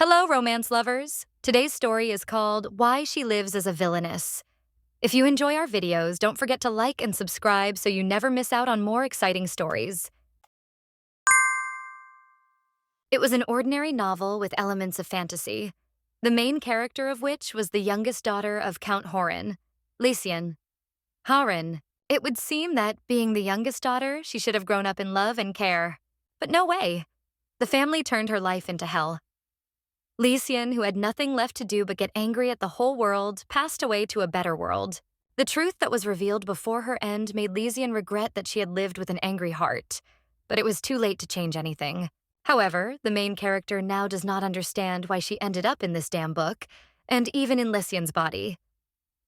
Hello, romance lovers! Today's story is called Why She Lives as a Villainess. If you enjoy our videos, don't forget to like and subscribe so you never miss out on more exciting stories. It was an ordinary novel with elements of fantasy, the main character of which was the youngest daughter of Count Horin, Lysian. Horin. It would seem that, being the youngest daughter, she should have grown up in love and care. But no way. The family turned her life into hell. Lysian, who had nothing left to do but get angry at the whole world, passed away to a better world. The truth that was revealed before her end made Lysian regret that she had lived with an angry heart, but it was too late to change anything. However, the main character now does not understand why she ended up in this damn book, and even in Lysian's body.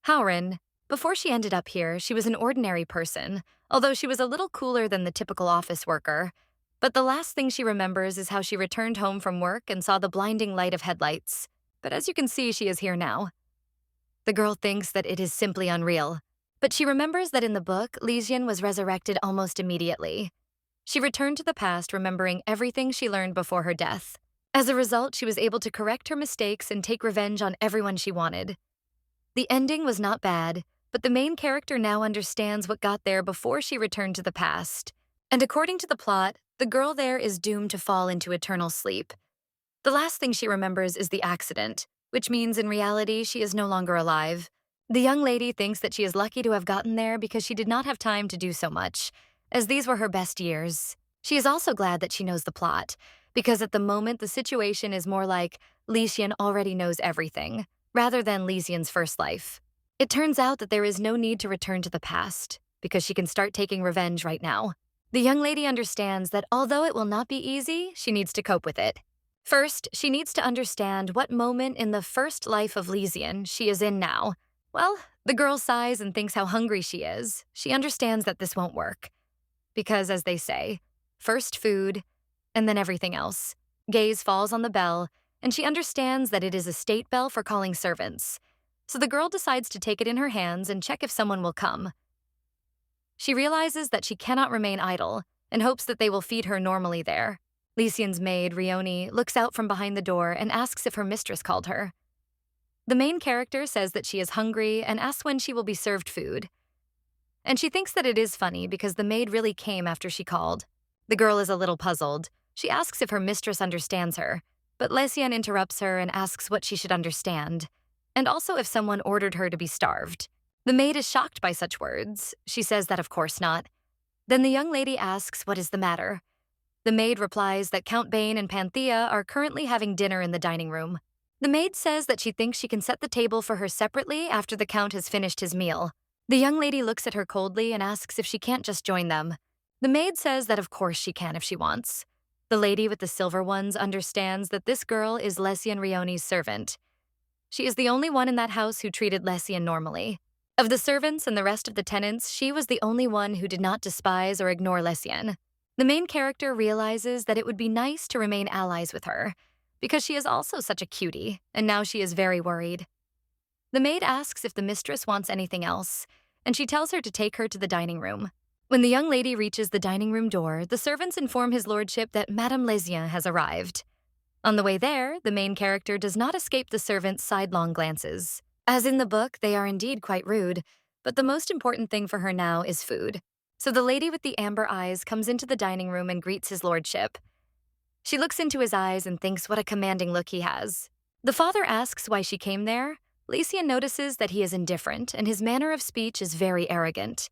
Haurin. Before she ended up here, she was an ordinary person, although she was a little cooler than the typical office worker. But the last thing she remembers is how she returned home from work and saw the blinding light of headlights. But as you can see, she is here now. The girl thinks that it is simply unreal. But she remembers that in the book, Lysian was resurrected almost immediately. She returned to the past, remembering everything she learned before her death. As a result, she was able to correct her mistakes and take revenge on everyone she wanted. The ending was not bad, but the main character now understands what got there before she returned to the past. And according to the plot, the girl there is doomed to fall into eternal sleep. The last thing she remembers is the accident, which means in reality she is no longer alive. The young lady thinks that she is lucky to have gotten there because she did not have time to do so much, as these were her best years. She is also glad that she knows the plot, because at the moment the situation is more like Lysian already knows everything, rather than Lysian's first life. It turns out that there is no need to return to the past, because she can start taking revenge right now. The young lady understands that although it will not be easy, she needs to cope with it. First, she needs to understand what moment in the first life of Lysian she is in now. Well, the girl sighs and thinks how hungry she is. She understands that this won't work. Because, as they say, first food, and then everything else. Gaze falls on the bell, and she understands that it is a state bell for calling servants. So the girl decides to take it in her hands and check if someone will come. She realizes that she cannot remain idle and hopes that they will feed her normally there. Lysian's maid, Rioni, looks out from behind the door and asks if her mistress called her. The main character says that she is hungry and asks when she will be served food. And she thinks that it is funny because the maid really came after she called. The girl is a little puzzled. She asks if her mistress understands her, but Lysian interrupts her and asks what she should understand, and also if someone ordered her to be starved. The maid is shocked by such words. She says that of course not. Then the young lady asks what is the matter. The maid replies that Count Bane and Panthea are currently having dinner in the dining room. The maid says that she thinks she can set the table for her separately after the Count has finished his meal. The young lady looks at her coldly and asks if she can't just join them. The maid says that of course she can if she wants. The lady with the silver ones understands that this girl is Lysian Rioni's servant. She is the only one in that house who treated Lysian normally. Of the servants and the rest of the tenants, she was the only one who did not despise or ignore Lysian. The main character realizes that it would be nice to remain allies with her, because she is also such a cutie, and now she is very worried. The maid asks if the mistress wants anything else, and she tells her to take her to the dining room. When the young lady reaches the dining room door, the servants inform his lordship that Madame Lysian has arrived. On the way there, the main character does not escape the servants' sidelong glances. As in the book, they are indeed quite rude, but the most important thing for her now is food. So the lady with the amber eyes comes into the dining room and greets his lordship. She looks into his eyes and thinks what a commanding look he has. The father asks why she came there. Lysian notices that he is indifferent, and his manner of speech is very arrogant,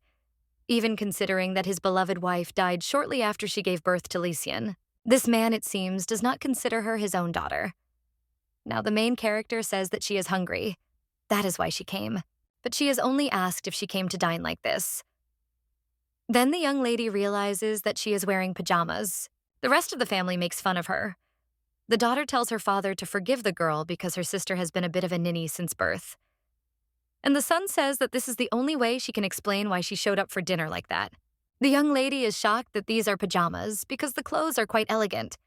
even considering that his beloved wife died shortly after she gave birth to Lysian. This man, it seems, does not consider her his own daughter. Now the main character says that she is hungry. That is why she came. But she is only asked if she came to dine like this. Then the young lady realizes that she is wearing pajamas. The rest of the family makes fun of her. The daughter tells her father to forgive the girl because her sister has been a bit of a ninny since birth. And the son says that this is the only way she can explain why she showed up for dinner like that. The young lady is shocked that these are pajamas because the clothes are quite elegant.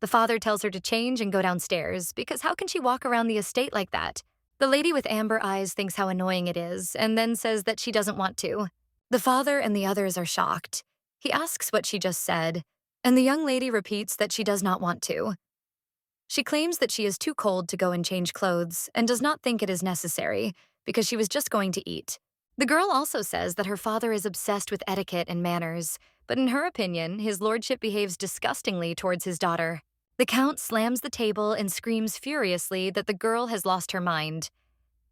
The father tells her to change and go downstairs because how can she walk around the estate like that? The lady with amber eyes thinks how annoying it is and then says that she doesn't want to. The father and the others are shocked. He asks what she just said, and the young lady repeats that she does not want to. She claims that she is too cold to go and change clothes and does not think it is necessary because she was just going to eat. The girl also says that her father is obsessed with etiquette and manners, but in her opinion, his lordship behaves disgustingly towards his daughter. The count slams the table and screams furiously that the girl has lost her mind.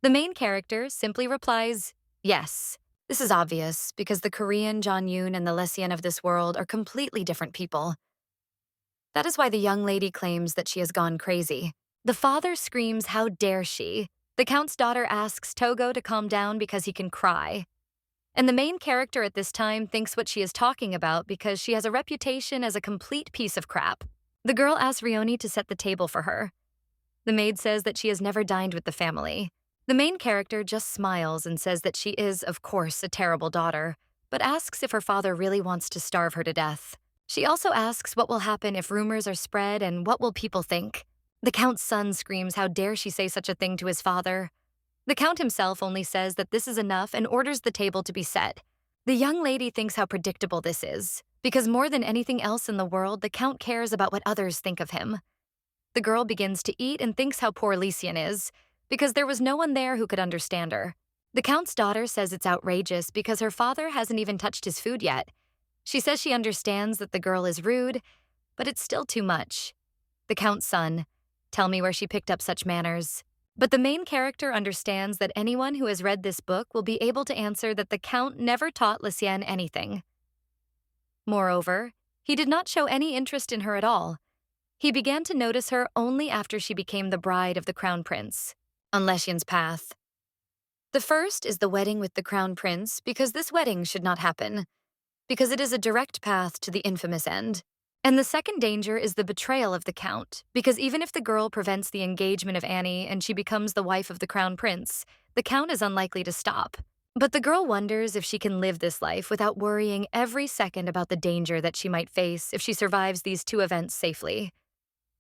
The main character simply replies, yes. This is obvious because the Korean John Yoon and the Lesian of this world are completely different people. That is why the young lady claims that she has gone crazy. The father screams, how dare she? The count's daughter asks Togo to calm down because he can cry. And the main character at this time thinks what she is talking about because she has a reputation as a complete piece of crap. The girl asks Rioni to set the table for her. The maid says that she has never dined with the family. The main character just smiles and says that she is, of course, a terrible daughter, but asks if her father really wants to starve her to death. She also asks what will happen if rumors are spread and what will people think. The count's son screams, how dare she say such a thing to his father? The count himself only says that this is enough and orders the table to be set. The young lady thinks how predictable this is, because more than anything else in the world, the count cares about what others think of him. The girl begins to eat and thinks how poor Lycian is, because there was no one there who could understand her. The count's daughter says it's outrageous because her father hasn't even touched his food yet. She says she understands that the girl is rude, but it's still too much. The count's son, tell me where she picked up such manners. But the main character understands that anyone who has read this book will be able to answer that the count never taught Lycian anything. Moreover, he did not show any interest in her at all. He began to notice her only after she became the bride of the crown prince. On Lycian's path. The first is the wedding with the crown prince because this wedding should not happen, because it is a direct path to the infamous end. And the second danger is the betrayal of the count, because even if the girl prevents the engagement of Annie and she becomes the wife of the crown prince, the count is unlikely to stop. But the girl wonders if she can live this life without worrying every second about the danger that she might face if she survives these two events safely.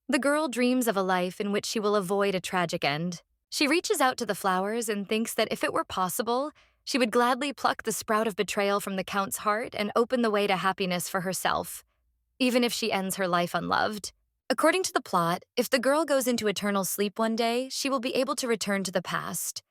The girl dreams of a life in which she will avoid a tragic end. She reaches out to the flowers and thinks that if it were possible, she would gladly pluck the sprout of betrayal from the count's heart and open the way to happiness for herself, even if she ends her life unloved. According to the plot, if the girl goes into eternal sleep one day, she will be able to return to the past.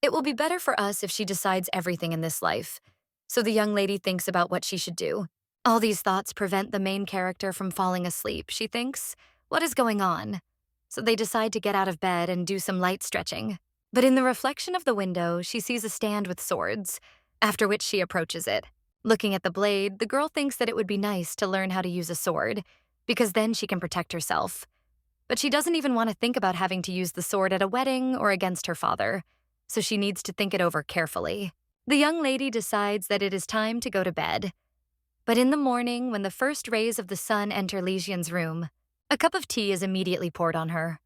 It will be better for us if she decides everything in this life. So the young lady thinks about what she should do. All these thoughts prevent the main character from falling asleep, she thinks. What is going on? So they decide to get out of bed and do some light stretching. But in the reflection of the window, she sees a stand with swords, after which she approaches it. Looking at the blade, the girl thinks that it would be nice to learn how to use a sword, because then she can protect herself. But she doesn't even want to think about having to use the sword at a wedding or against her father, so she needs to think it over carefully. The young lady decides that it is time to go to bed. But in the morning, when the first rays of the sun enter Lycian's room, a cup of tea is immediately poured on her.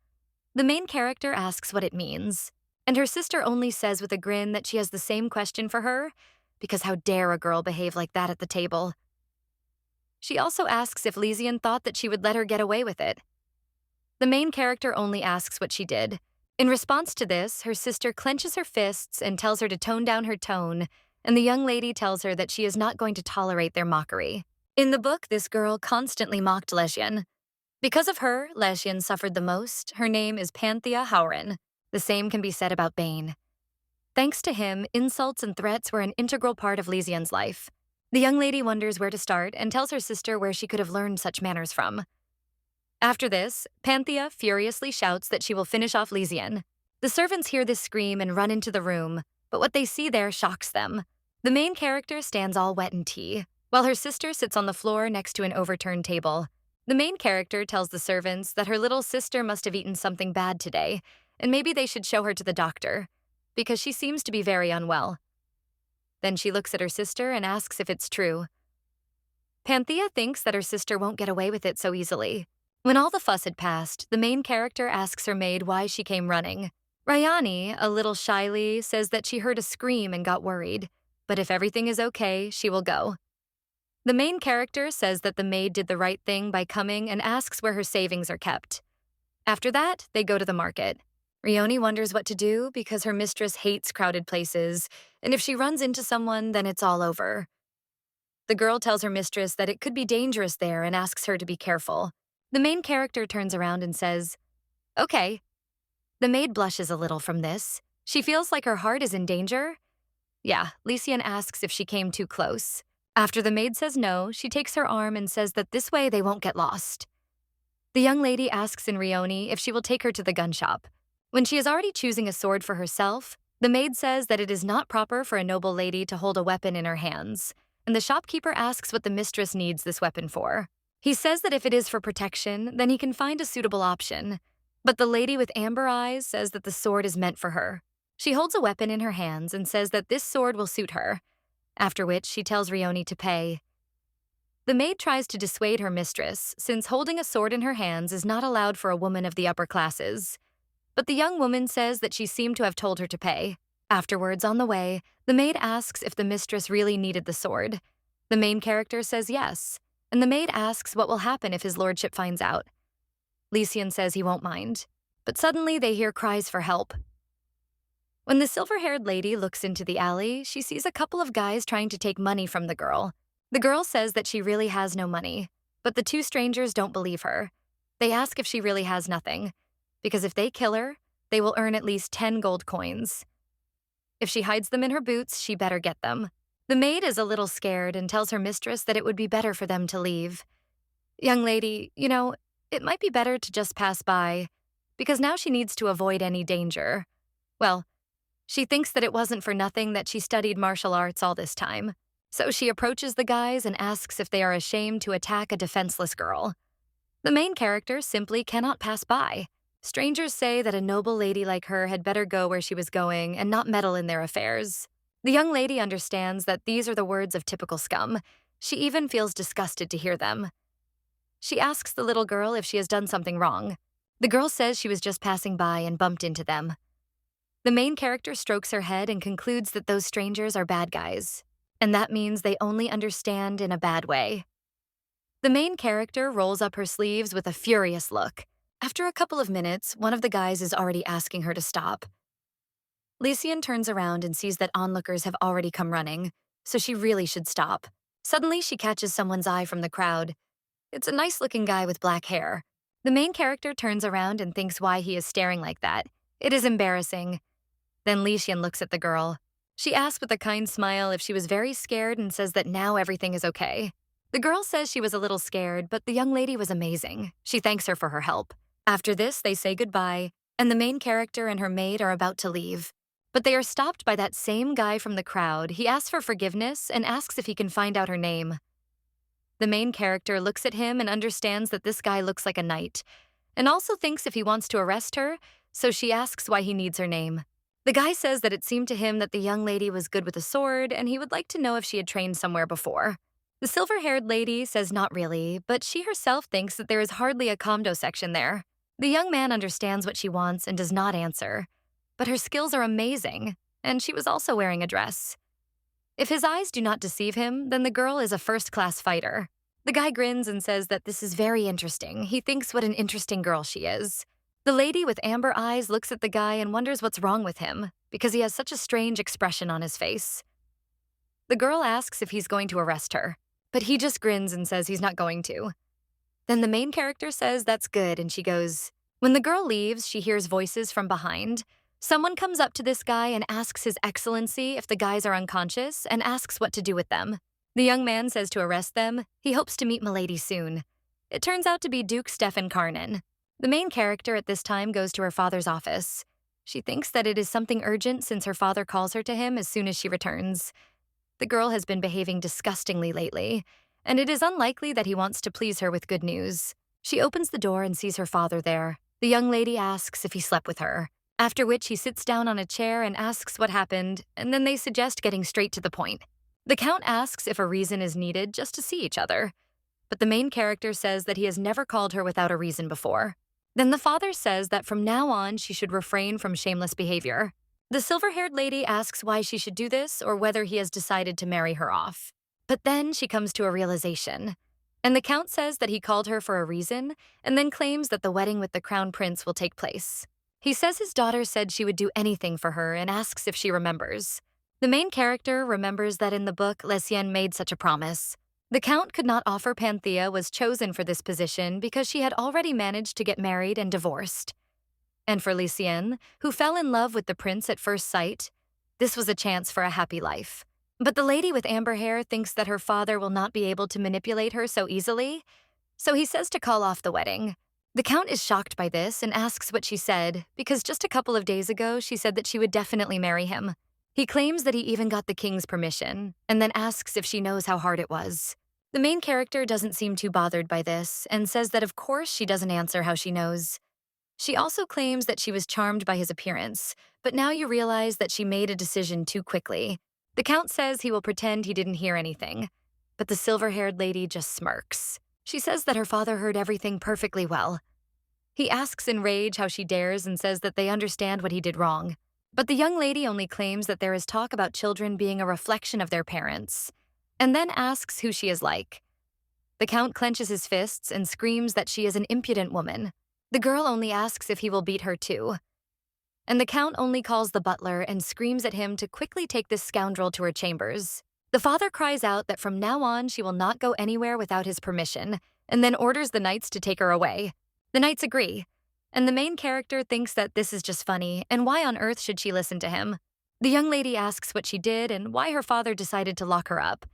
The main character asks what it means, and her sister only says with a grin that she has the same question for her, because how dare a girl behave like that at the table? She also asks if Lycian thought that she would let her get away with it. The main character only asks what she did. In response to this, her sister clenches her fists and tells her to tone down her tone, and the young lady tells her that she is not going to tolerate their mockery. In the book, this girl constantly mocked Lycian. Because of her, Lycian suffered the most. Her name is Panthea Hauren. The same can be said about Bane. Thanks to him, insults and threats were an integral part of Lycian's life. The young lady wonders where to start and tells her sister where she could have learned such manners from. After this, Panthea furiously shouts that she will finish off Lycian. The servants hear this scream and run into the room, but what they see there shocks them. The main character stands all wet in tea, while her sister sits on the floor next to an overturned table. The main character tells the servants that her little sister must have eaten something bad today, and maybe they should show her to the doctor, because she seems to be very unwell. Then she looks at her sister and asks if it's true. Panthea thinks that her sister won't get away with it so easily. When all the fuss had passed, the main character asks her maid why she came running. Ryani, a little shyly, says that she heard a scream and got worried, but if everything is okay, she will go. The main character says that the maid did the right thing by coming and asks where her savings are kept. After that, they go to the market. Rioni wonders what to do because her mistress hates crowded places, and if she runs into someone, then it's all over. The girl tells her mistress that it could be dangerous there and asks her to be careful. The main character turns around and says, Okay. The maid blushes a little from this. She feels like her heart is in danger. Yeah, Lysian asks if she came too close. After the maid says no, she takes her arm and says that this way they won't get lost. The young lady asks Inrioni if she will take her to the gun shop. When she is already choosing a sword for herself, the maid says that it is not proper for a noble lady to hold a weapon in her hands, and the shopkeeper asks what the mistress needs this weapon for. He says that if it is for protection, then he can find a suitable option. But the lady with amber eyes says that the sword is meant for her. She holds a weapon in her hands and says that this sword will suit her, after which she tells Rioni to pay. The maid tries to dissuade her mistress, since holding a sword in her hands is not allowed for a woman of the upper classes. But the young woman says that she seemed to have told her to pay. Afterwards, on the way, the maid asks if the mistress really needed the sword. The main character says yes, and the maid asks what will happen if his lordship finds out. Lysian says he won't mind, but suddenly they hear cries for help. When the silver-haired lady looks into the alley, she sees a couple of guys trying to take money from the girl. The girl says that she really has no money, but the two strangers don't believe her. They ask if she really has nothing, because if they kill her, they will earn at least 10 gold coins. If she hides them in her boots, she better get them. The maid is a little scared and tells her mistress that it would be better for them to leave. Young lady, it might be better to just pass by, because now she needs to avoid any danger. Well, she thinks that it wasn't for nothing that she studied martial arts all this time. So she approaches the guys and asks if they are ashamed to attack a defenseless girl. The main character simply cannot pass by. Strangers say that a noble lady like her had better go where she was going and not meddle in their affairs. The young lady understands that these are the words of typical scum. She even feels disgusted to hear them. She asks the little girl if she has done something wrong. The girl says she was just passing by and bumped into them. The main character strokes her head and concludes that those strangers are bad guys, and that means they only understand in a bad way. The main character rolls up her sleeves with a furious look. After a couple of minutes, one of the guys is already asking her to stop. Lysian turns around and sees that onlookers have already come running, so she really should stop. Suddenly, she catches someone's eye from the crowd. It's a nice-looking guy with black hair. The main character turns around and thinks why he is staring like that. It is embarrassing. Then Lysian looks at the girl. She asks with a kind smile if she was very scared and says that now everything is okay. The girl says she was a little scared, but the young lady was amazing. She thanks her for her help. After this, they say goodbye, and the main character and her maid are about to leave. But they are stopped by that same guy from the crowd. He asks for forgiveness and asks if he can find out her name. The main character looks at him and understands that this guy looks like a knight, and also thinks if he wants to arrest her, so she asks why he needs her name. The guy says that it seemed to him that the young lady was good with a sword, and he would like to know if she had trained somewhere before. The silver-haired lady says not really, but she herself thinks that there is hardly a comdo section there. The young man understands what she wants and does not answer, but her skills are amazing, and she was also wearing a dress. If his eyes do not deceive him, then the girl is a first-class fighter. The guy grins and says that this is very interesting. He thinks what an interesting girl she is. The lady with amber eyes looks at the guy and wonders what's wrong with him, because he has such a strange expression on his face. The girl asks if he's going to arrest her, but he just grins and says he's not going to. Then the main character says that's good, and she goes. When the girl leaves, she hears voices from behind. Someone comes up to this guy and asks His Excellency if the guys are unconscious and asks what to do with them. The young man says to arrest them. He hopes to meet Milady soon. It turns out to be Duke Stefan Karnan. The main character at this time goes to her father's office. She thinks that it is something urgent since her father calls her to him as soon as she returns. The girl has been behaving disgustingly lately, and it is unlikely that he wants to please her with good news. She opens the door and sees her father there. The young lady asks if he slept with her, after which he sits down on a chair and asks what happened, and then they suggest getting straight to the point. The Count asks if a reason is needed just to see each other, but the main character says that he has never called her without a reason before. Then the father says that from now on she should refrain from shameless behavior. The silver-haired lady asks why she should do this or whether he has decided to marry her off. But then she comes to a realization, and the Count says that he called her for a reason and then claims that the wedding with the crown prince will take place. He says his daughter said she would do anything for her and asks if she remembers. The main character remembers that in the book, Lysian made such a promise. The Count could not offer Panthea was chosen for this position because she had already managed to get married and divorced. And for Lucien, who fell in love with the prince at first sight, this was a chance for a happy life. But the lady with amber hair thinks that her father will not be able to manipulate her so easily, so he says to call off the wedding. The Count is shocked by this and asks what she said, because just a couple of days ago she said that she would definitely marry him. He claims that he even got the king's permission, and then asks if she knows how hard it was. The main character doesn't seem too bothered by this, and says that of course she doesn't answer how she knows. She also claims that she was charmed by his appearance, but now you realize that she made a decision too quickly. The Count says he will pretend he didn't hear anything, but the silver-haired lady just smirks. She says that her father heard everything perfectly well. He asks in rage how she dares and says that they understand what he did wrong. But the young lady only claims that there is talk about children being a reflection of their parents, and then asks who she is like. The Count clenches his fists and screams that she is an impudent woman. The girl only asks if he will beat her too. And the Count only calls the butler and screams at him to quickly take this scoundrel to her chambers. The father cries out that from now on she will not go anywhere without his permission, and then orders the knights to take her away. The knights agree, and the main character thinks that this is just funny, and why on earth should she listen to him? The young lady asks what she did and why her father decided to lock her up.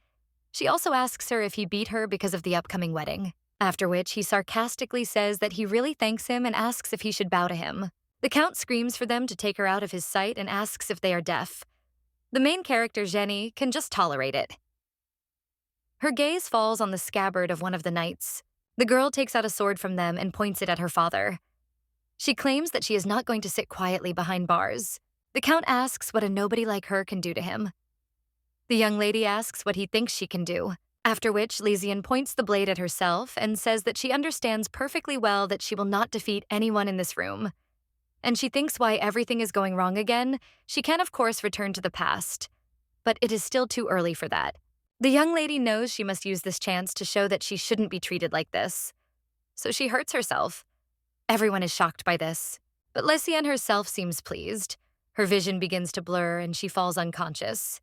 She also asks her if he beat her because of the upcoming wedding, after which he sarcastically says that he really thanks him and asks if he should bow to him. The Count screams for them to take her out of his sight and asks if they are deaf. The main character, Jenny, can just tolerate it. Her gaze falls on the scabbard of one of the knights. The girl takes out a sword from them and points it at her father. She claims that she is not going to sit quietly behind bars. The Count asks what a nobody like her can do to him. The young lady asks what he thinks she can do, after which Lysian points the blade at herself and says that she understands perfectly well that she will not defeat anyone in this room. And she thinks why everything is going wrong again, she can of course return to the past. But it is still too early for that. The young lady knows she must use this chance to show that she shouldn't be treated like this. So she hurts herself. Everyone is shocked by this, but Lysian herself seems pleased. Her vision begins to blur and she falls unconscious.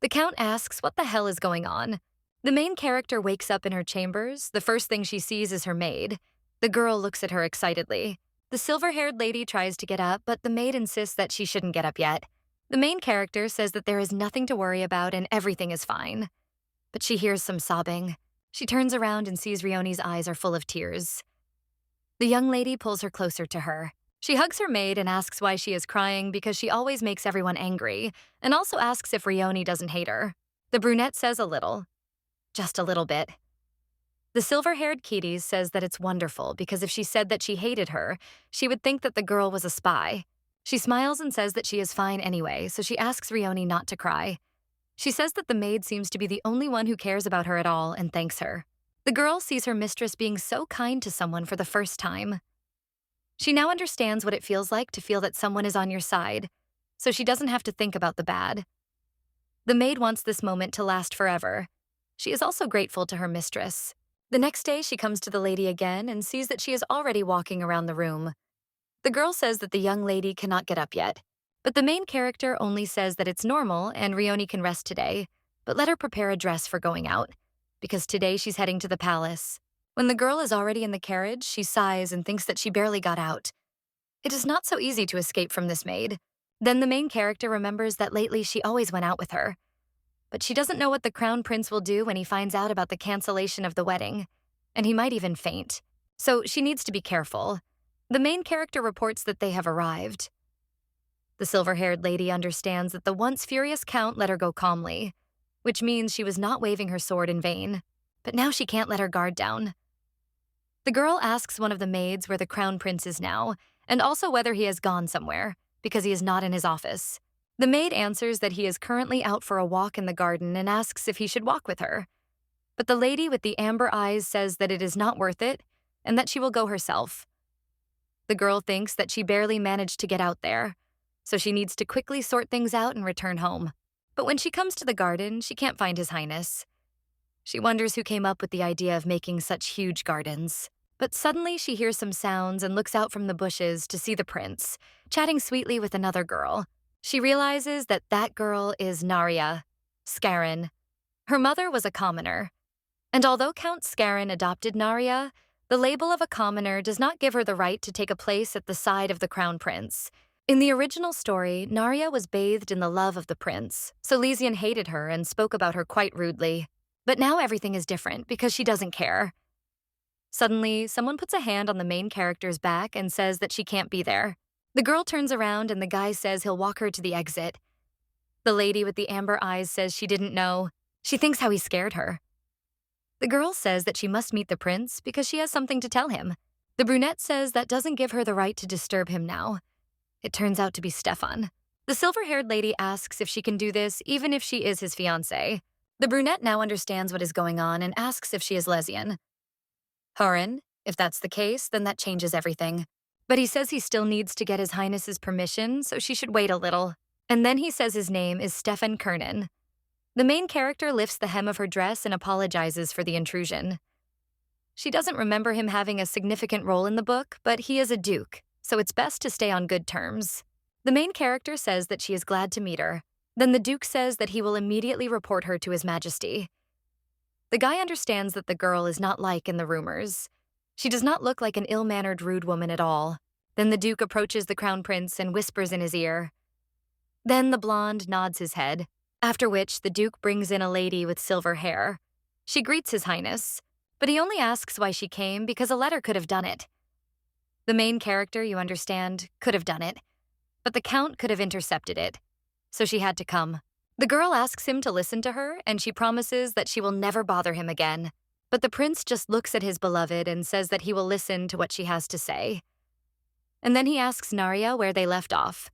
The Count asks what the hell is going on. The main character wakes up in her chambers. The first thing she sees is her maid. The girl looks at her excitedly. The silver-haired lady tries to get up, but the maid insists that she shouldn't get up yet. The main character says that there is nothing to worry about and everything is fine. But she hears some sobbing. She turns around and sees Rione's eyes are full of tears. The young lady pulls her closer to her. She hugs her maid and asks why she is crying because she always makes everyone angry, and also asks if Rione doesn't hate her. The brunette says a little. Just a little bit. The silver-haired Kitty says that it's wonderful because if she said that she hated her, she would think that the girl was a spy. She smiles and says that she is fine anyway, so she asks Rione not to cry. She says that the maid seems to be the only one who cares about her at all and thanks her. The girl sees her mistress being so kind to someone for the first time. She now understands what it feels like to feel that someone is on your side, so she doesn't have to think about the bad. The maid wants this moment to last forever. She is also grateful to her mistress. The next day, she comes to the lady again and sees that she is already walking around the room. The girl says that the young lady cannot get up yet, but the main character only says that it's normal and Rione can rest today, but let her prepare a dress for going out, because today she's heading to the palace. When the girl is already in the carriage, she sighs and thinks that she barely got out. It is not so easy to escape from this maid. Then the main character remembers that lately she always went out with her. But she doesn't know what the crown prince will do when he finds out about the cancellation of the wedding, and he might even faint. So she needs to be careful. The main character reports that they have arrived. The silver-haired lady understands that the once furious count let her go calmly, which means she was not waving her sword in vain, but now she can't let her guard down. The girl asks one of the maids where the crown prince is now, and also whether he has gone somewhere, because he is not in his office. The maid answers that he is currently out for a walk in the garden and asks if he should walk with her. But the lady with the amber eyes says that it is not worth it, and that she will go herself. The girl thinks that she barely managed to get out there, so she needs to quickly sort things out and return home. But when she comes to the garden, she can't find His Highness. She wonders who came up with the idea of making such huge gardens. But suddenly she hears some sounds and looks out from the bushes to see the prince, chatting sweetly with another girl. She realizes that that girl is Naria, Scarin. Her mother was a commoner. And although Count Scarin adopted Naria, The label of a commoner does not give her the right to take a place at the side of the crown prince. In the original story, Narya was bathed in the love of the prince, so Lysian hated her and spoke about her quite rudely. But now everything is different because she doesn't care. Suddenly, someone puts a hand on the main character's back and says that she can't be there. The girl turns around and the guy says he'll walk her to the exit. The lady with the amber eyes says she didn't know. She thinks how he scared her. The girl says that she must meet the prince because she has something to tell him. The brunette says that doesn't give her the right to disturb him now. It turns out to be Stefan. The silver-haired lady asks if she can do this even if she is his fiancé. The brunette now understands what is going on and asks if she is lesbian. Horin, if that's the case, then that changes everything. But he says he still needs to get His Highness's permission, so she should wait a little. And then he says his name is Stefan Kernan. The main character lifts the hem of her dress and apologizes for the intrusion. She doesn't remember him having a significant role in the book, but he is a duke, so it's best to stay on good terms. The main character says that she is glad to meet her. Then the duke says that he will immediately report her to His Majesty. The guy understands that the girl is not like in the rumors. She does not look like an ill-mannered, rude woman at all. Then the duke approaches the crown prince and whispers in his ear. Then the blonde nods his head, after which the duke brings in a lady with silver hair. She greets His Highness, but he only asks why she came because a letter could have done it. The main character, you understand, could have done it, but the count could have intercepted it, so she had to come. The girl asks him to listen to her, and she promises that she will never bother him again. But the prince just looks at his beloved and says that he will listen to what she has to say. And then he asks Narya where they left off.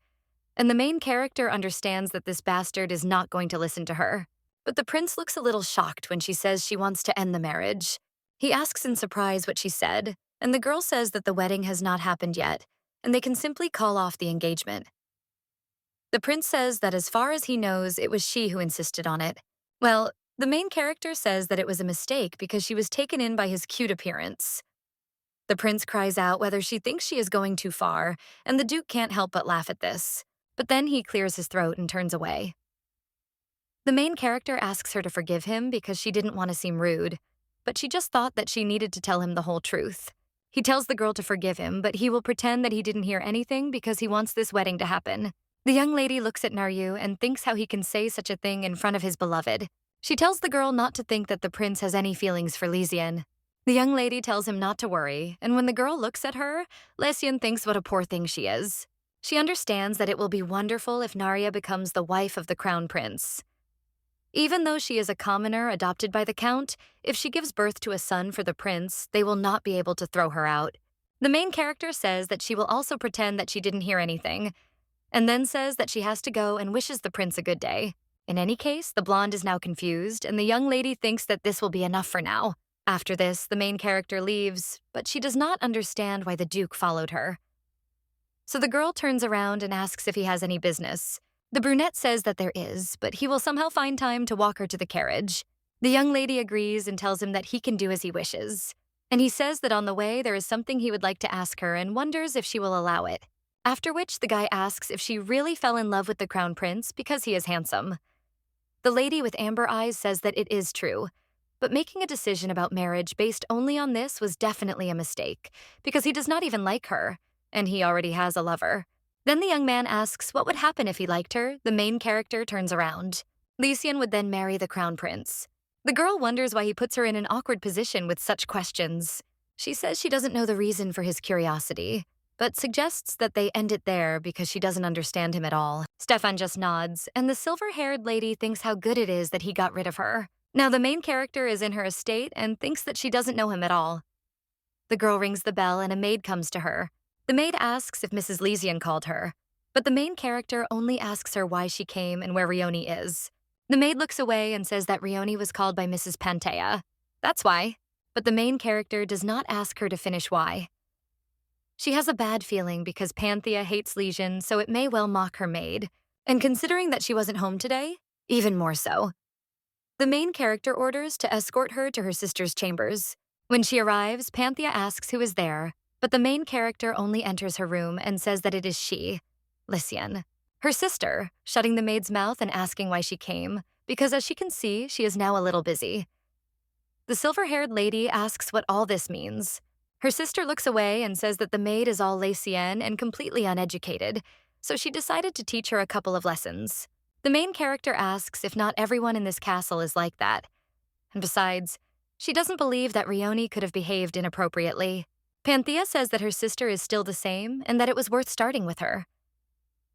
And the main character understands that this bastard is not going to listen to her. But the prince looks a little shocked when she says she wants to end the marriage. He asks in surprise what she said, and the girl says that the wedding has not happened yet, and they can simply call off the engagement. The prince says that as far as he knows, it was she who insisted on it. Well, the main character says that it was a mistake because she was taken in by his cute appearance. The prince cries out whether she thinks she is going too far, and the duke can't help but laugh at this. But then he clears his throat and turns away. The main character asks her to forgive him because she didn't want to seem rude, but she just thought that she needed to tell him the whole truth. He tells the girl to forgive him, but he will pretend that he didn't hear anything because he wants this wedding to happen. The young lady looks at Naryu and thinks how he can say such a thing in front of his beloved. She tells the girl not to think that the prince has any feelings for Lysian. The young lady tells him not to worry, and when the girl looks at her, Lysian thinks what a poor thing she is. She understands that it will be wonderful if Narya becomes the wife of the crown prince. Even though she is a commoner adopted by the count, if she gives birth to a son for the prince, they will not be able to throw her out. The main character says that she will also pretend that she didn't hear anything, and then says that she has to go and wishes the prince a good day. In any case, the blonde is now confused, and the young lady thinks that this will be enough for now. After this, the main character leaves, but she does not understand why the duke followed her. So the girl turns around and asks if he has any business. The brunette says that there is, but he will somehow find time to walk her to the carriage. The young lady agrees and tells him that he can do as he wishes. And he says that on the way there is something he would like to ask her and wonders if she will allow it. After which the guy asks if she really fell in love with the crown prince because he is handsome. The lady with amber eyes says that it is true, but making a decision about marriage based only on this was definitely a mistake, because he does not even like her, and he already has a lover. Then the young man asks what would happen if he liked her. The main character turns around. Lysian would then marry the crown prince. The girl wonders why he puts her in an awkward position with such questions. She says she doesn't know the reason for his curiosity, but suggests that they end it there because she doesn't understand him at all. Stefan just nods, and the silver-haired lady thinks how good it is that he got rid of her. Now the main character is in her estate and thinks that she doesn't know him at all. The girl rings the bell and a maid comes to her. The maid asks if Mrs. Lysian called her, but the main character only asks her why she came and where Rioni is. The maid looks away and says that Rioni was called by Mrs. Pantea. That's why. But the main character does not ask her to finish why. She has a bad feeling because Panthea hates Lysian, so it may well mock her maid. And considering that she wasn't home today, even more so. The main character orders to escort her to her sister's chambers. When she arrives, Panthea asks who is there, but the main character only enters her room and says that it is she, Lysian, her sister, shutting the maid's mouth and asking why she came, because as she can see, she is now a little busy. The silver-haired lady asks what all this means. Her sister looks away and says that the maid is all Lacienne and completely uneducated, so she decided to teach her a couple of lessons. The main character asks if not everyone in this castle is like that. And besides, she doesn't believe that Rioni could have behaved inappropriately. Panthea says that her sister is still the same and that it was worth starting with her.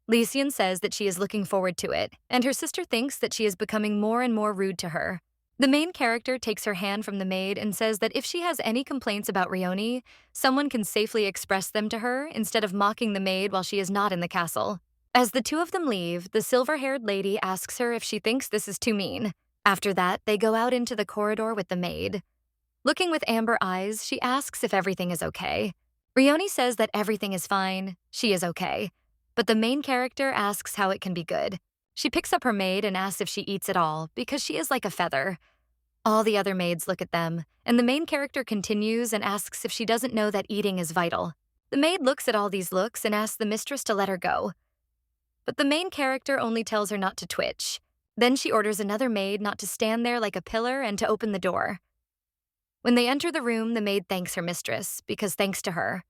Lycian says that she is looking forward to it, and her sister thinks that she is becoming more and more rude to her. The main character takes her hand from the maid and says that if she has any complaints about Rioni, someone can safely express them to her instead of mocking the maid while she is not in the castle. As the two of them leave, the silver-haired lady asks her if she thinks this is too mean. After that, they go out into the corridor with the maid. Looking with amber eyes, she asks if everything is okay. Rioni says that everything is fine, she is okay. But the main character asks how it can be good. She picks up her maid and asks if she eats at all, because she is like a feather. All the other maids look at them, and the main character continues and asks if she doesn't know that eating is vital. The maid looks at all these looks and asks the mistress to let her go. But the main character only tells her not to twitch. Then she orders another maid not to stand there like a pillar and to open the door. When they enter the room, the maid thanks her mistress, because thanks to her.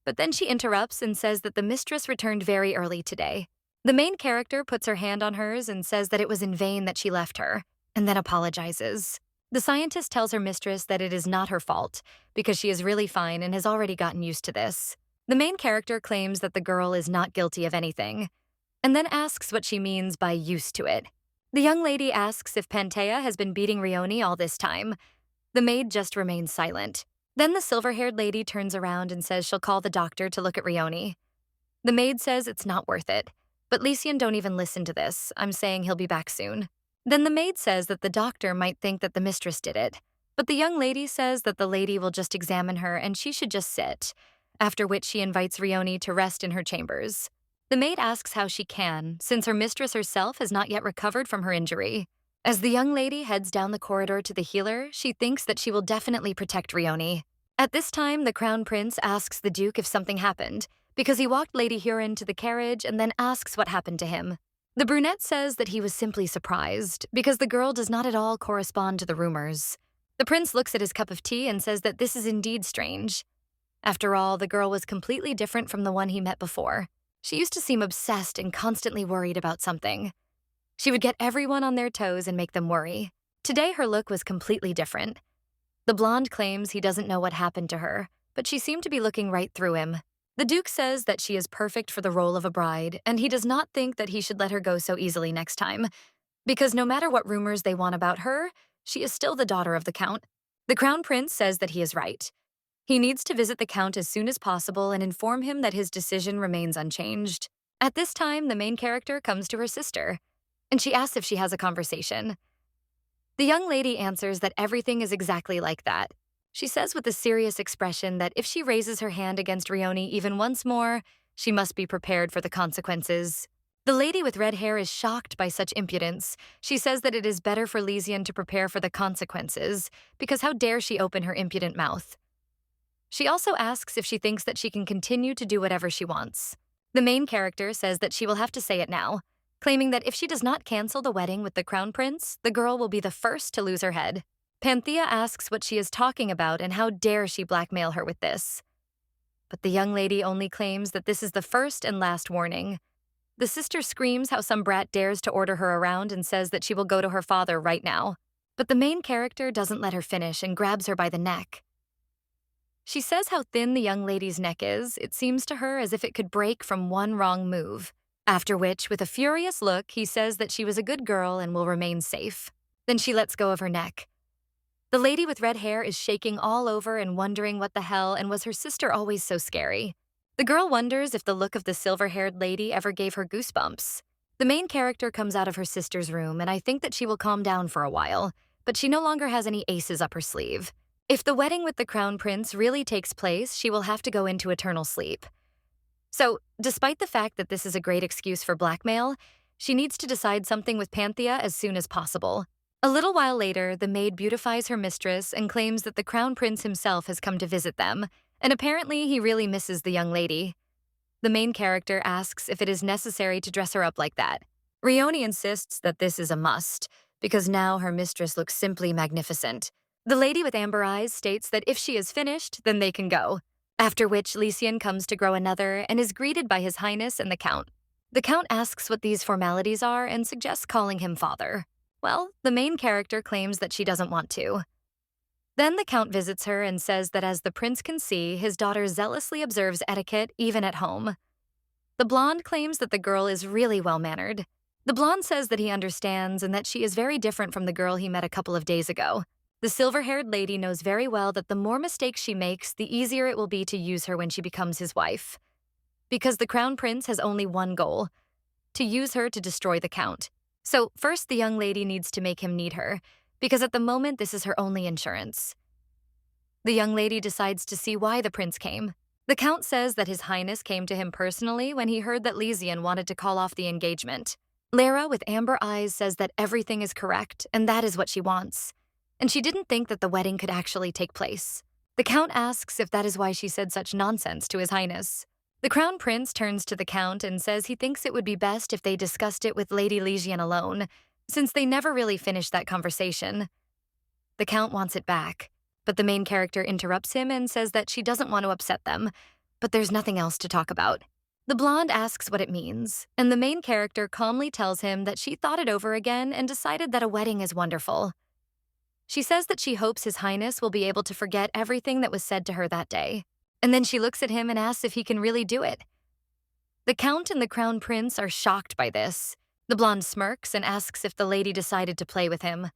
But then she interrupts and says that the mistress returned very early today. The main character puts her hand on hers and says that it was in vain that she left her, and then apologizes. The scientist tells her mistress that it is not her fault, because she is really fine and has already gotten used to this. The main character claims that the girl is not guilty of anything, and then asks what she means by used to it. The young lady asks if Panthea has been beating Rioni all this time. The maid just remains silent. Then the silver-haired lady turns around and says she'll call the doctor to look at Rioni. The maid says it's not worth it, but Lycian don't even listen to this. I'm saying he'll be back soon. Then the maid says that the doctor might think that the mistress did it, but the young lady says that the lady will just examine her and she should just sit, after which she invites Rioni to rest in her chambers. The maid asks how she can, since her mistress herself has not yet recovered from her injury. As the young lady heads down the corridor to the healer, she thinks that she will definitely protect Rioni. At this time, the crown prince asks the duke if something happened, because he walked Lady Huron to the carriage and then asks what happened to him. The brunette says that he was simply surprised, because the girl does not at all correspond to the rumors. The prince looks at his cup of tea and says that this is indeed strange. After all, the girl was completely different from the one he met before. She used to seem obsessed and constantly worried about something. She would get everyone on their toes and make them worry. Today, her look was completely different. The blonde claims he doesn't know what happened to her, but she seemed to be looking right through him. The duke says that she is perfect for the role of a bride, and he does not think that he should let her go so easily next time, because no matter what rumors they want about her, she is still the daughter of the count. The crown prince says that he is right. He needs to visit the count as soon as possible and inform him that his decision remains unchanged. At this time, the main character comes to her sister, and she asks if she has a conversation. The young lady answers that everything is exactly like that. She says with a serious expression that if she raises her hand against Rioni even once more, she must be prepared for the consequences. The lady with red hair is shocked by such impudence. She says that it is better for Lycian to prepare for the consequences, because how dare she open her impudent mouth. She also asks if she thinks that she can continue to do whatever she wants. The main character says that she will have to say it now, claiming that if she does not cancel the wedding with the crown prince, the girl will be the first to lose her head. Panthea asks what she is talking about and how dare she blackmail her with this. But the young lady only claims that this is the first and last warning. The sister screams how some brat dares to order her around and says that she will go to her father right now. But the main character doesn't let her finish and grabs her by the neck. She says how thin the young lady's neck is. It seems to her as if it could break from one wrong move. After which, with a furious look, he says that she was a good girl and will remain safe. Then she lets go of her neck. The lady with red hair is shaking all over and wondering what the hell, and was her sister always so scary? The girl wonders if the look of the silver-haired lady ever gave her goosebumps. The main character comes out of her sister's room, and I think that she will calm down for a while, but she no longer has any aces up her sleeve. If the wedding with the crown prince really takes place, she will have to go into eternal sleep. So, despite the fact that this is a great excuse for blackmail, she needs to decide something with Panthea as soon as possible. A little while later, the maid beautifies her mistress and claims that the crown prince himself has come to visit them, and apparently he really misses the young lady. The main character asks if it is necessary to dress her up like that. Rioni insists that this is a must, because now her mistress looks simply magnificent. The lady with amber eyes states that if she is finished, then they can go, after which Lysian comes to grow another and is greeted by His Highness and the Count. The Count asks what these formalities are and suggests calling him father. Well, the main character claims that she doesn't want to. Then the Count visits her and says that as the prince can see, his daughter zealously observes etiquette even at home. The blonde claims that the girl is really well-mannered. The blonde says that he understands and that she is very different from the girl he met a couple of days ago. The silver-haired lady knows very well that the more mistakes she makes, the easier it will be to use her when she becomes his wife. Because the crown prince has only one goal: to use her to destroy the Count. So first the young lady needs to make him need her, because at the moment this is her only insurance. The young lady decides to see why the prince came. The Count says that His Highness came to him personally when he heard that Lysian wanted to call off the engagement. Lara with amber eyes says that everything is correct and that is what she wants, and she didn't think that the wedding could actually take place. The Count asks if that is why she said such nonsense to His Highness. The Crown Prince turns to the Count and says he thinks it would be best if they discussed it with Lady Lysian alone, since they never really finished that conversation. The Count wants it back, but the main character interrupts him and says that she doesn't want to upset them, but there's nothing else to talk about. The blonde asks what it means, and the main character calmly tells him that she thought it over again and decided that a wedding is wonderful. She says that she hopes His Highness will be able to forget everything that was said to her that day, and then she looks at him and asks if he can really do it. The Count and the Crown Prince are shocked by this. The blonde smirks and asks if the lady decided to play with him.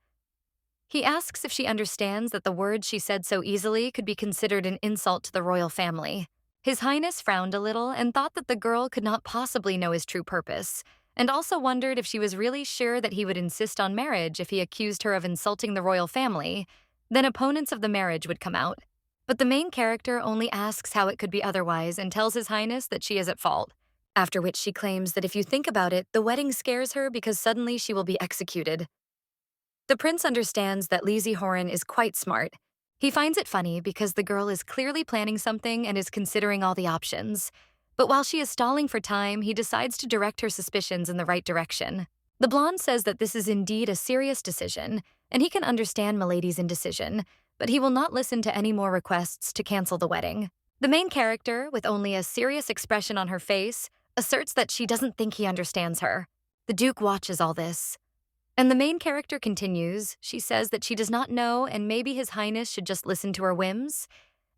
He asks if she understands that the words she said so easily could be considered an insult to the royal family. His Highness frowned a little and thought that the girl could not possibly know his true purpose, and also wondered if she was really sure that he would insist on marriage if he accused her of insulting the royal family. Then opponents of the marriage would come out. But the main character only asks how it could be otherwise and tells His Highness that she is at fault, after which she claims that if you think about it, the wedding scares her because suddenly she will be executed. The prince understands that Lizzie Horan is quite smart. He finds it funny because the girl is clearly planning something and is considering all the options. But while she is stalling for time, he decides to direct her suspicions in the right direction. The blonde says that this is indeed a serious decision, and he can understand Milady's indecision, but he will not listen to any more requests to cancel the wedding. The main character, with only a serious expression on her face, asserts that she doesn't think he understands her. The Duke watches all this. And the main character continues. She says that she does not know and maybe His Highness should just listen to her whims,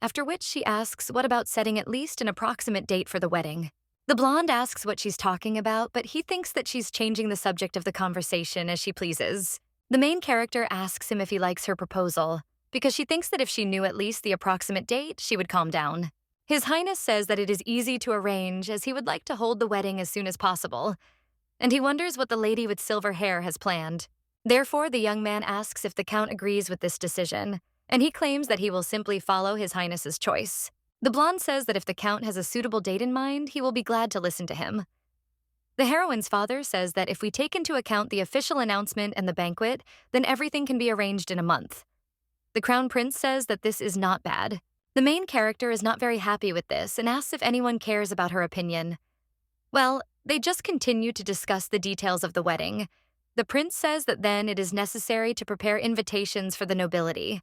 after which she asks what about setting at least an approximate date for the wedding. The blonde asks what she's talking about, but he thinks that she's changing the subject of the conversation as she pleases. The main character asks him if he likes her proposal, because she thinks that if she knew at least the approximate date, she would calm down. His Highness says that it is easy to arrange as he would like to hold the wedding as soon as possible, and he wonders what the lady with silver hair has planned. Therefore, the young man asks if the Count agrees with this decision, and he claims that he will simply follow His Highness's choice. The blonde says that if the Count has a suitable date in mind, he will be glad to listen to him. The heroine's father says that if we take into account the official announcement and the banquet, then everything can be arranged in a month. The Crown Prince says that this is not bad. The main character is not very happy with this and asks if anyone cares about her opinion. Well, they just continue to discuss the details of the wedding. The prince says that then it is necessary to prepare invitations for the nobility,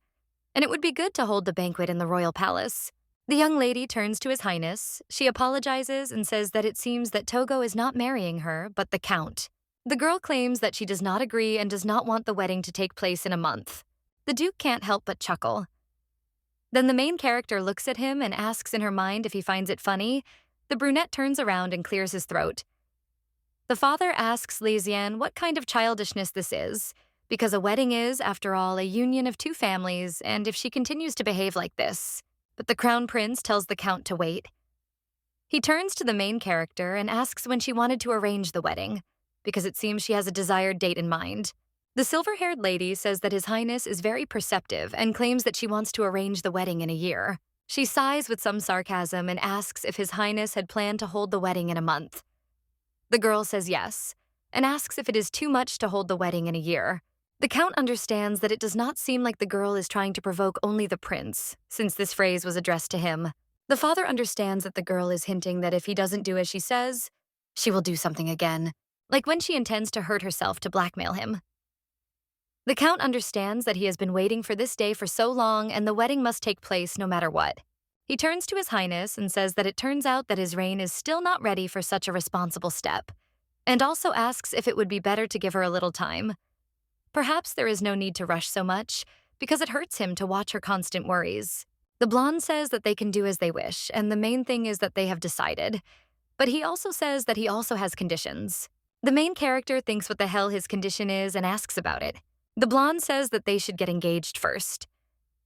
and it would be good to hold the banquet in the royal palace. The young lady turns to His Highness. She apologizes and says that it seems that Togo is not marrying her, but the Count. The girl claims that she does not agree and does not want the wedding to take place in a month. The Duke can't help but chuckle. Then the main character looks at him and asks in her mind if he finds it funny. The brunette turns around and clears his throat. The father asks Lysian what kind of childishness this is, because a wedding is, after all, a union of two families, and if she continues to behave like this. But the Crown Prince tells the Count to wait. He turns to the main character and asks when she wanted to arrange the wedding, because it seems she has a desired date in mind. The silver-haired lady says that His Highness is very perceptive and claims that she wants to arrange the wedding in a year. She sighs with some sarcasm and asks if His Highness had planned to hold the wedding in a month. The girl says yes, and asks if it is too much to hold the wedding in a year. The Count understands that it does not seem like the girl is trying to provoke only the prince, since this phrase was addressed to him. The father understands that the girl is hinting that if he doesn't do as she says, she will do something again, like when she intends to hurt herself to blackmail him. The Count understands that he has been waiting for this day for so long and the wedding must take place no matter what. He turns to His Highness and says that it turns out that his reign is still not ready for such a responsible step, and also asks if it would be better to give her a little time. Perhaps there is no need to rush so much, because it hurts him to watch her constant worries. The blonde says that they can do as they wish, and the main thing is that they have decided. But he also says that he also has conditions. The main character thinks what the hell his condition is and asks about it. The blonde says that they should get engaged first.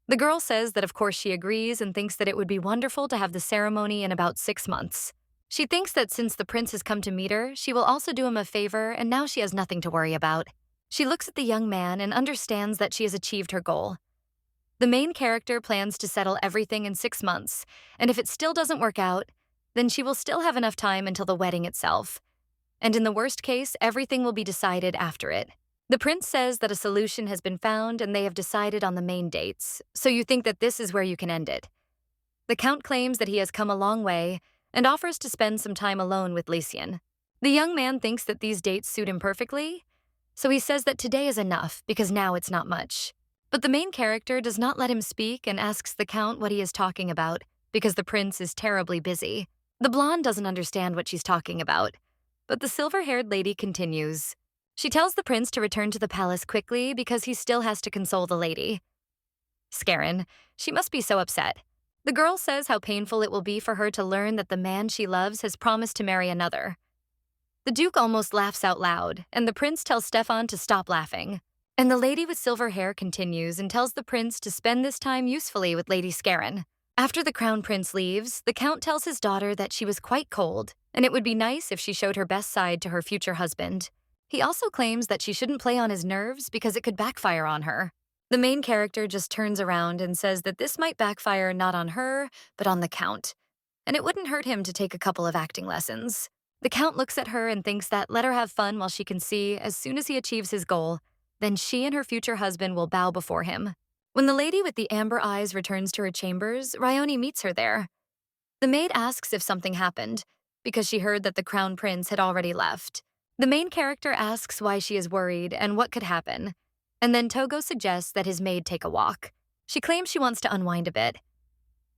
The girl says that of course she agrees and thinks that it would be wonderful to have the ceremony in about 6 months. She thinks that since the prince has come to meet her, she will also do him a favor and now she has nothing to worry about. She looks at the young man and understands that she has achieved her goal. The main character plans to settle everything in 6 months, and if it still doesn't work out, then she will still have enough time until the wedding itself. And in the worst case, everything will be decided after it. The prince says that a solution has been found and they have decided on the main dates, so you think that this is where you can end it. The count claims that he has come a long way and offers to spend some time alone with Lycian. The young man thinks that these dates suit him perfectly, so he says that today is enough because now it's not much. But the main character does not let him speak and asks the count what he is talking about because the prince is terribly busy. The blonde doesn't understand what she's talking about, but the silver-haired lady continues. She tells the prince to return to the palace quickly because he still has to console the lady. Scarin, she must be so upset. The girl says how painful it will be for her to learn that the man she loves has promised to marry another. The duke almost laughs out loud, and the prince tells Stefan to stop laughing. And the lady with silver hair continues and tells the prince to spend this time usefully with Lady Scarin. After the crown prince leaves, the count tells his daughter that she was quite cold, and it would be nice if she showed her best side to her future husband. He also claims that she shouldn't play on his nerves because it could backfire on her. The main character just turns around and says that this might backfire not on her, but on the count, and it wouldn't hurt him to take a couple of acting lessons. The count looks at her and thinks that let her have fun while she can see, as soon as he achieves his goal, then she and her future husband will bow before him. When the lady with the amber eyes returns to her chambers, Ryoni meets her there. The maid asks if something happened, because she heard that the crown prince had already left. The main character asks why she is worried and what could happen, and then Togo suggests that his maid take a walk. She claims she wants to unwind a bit.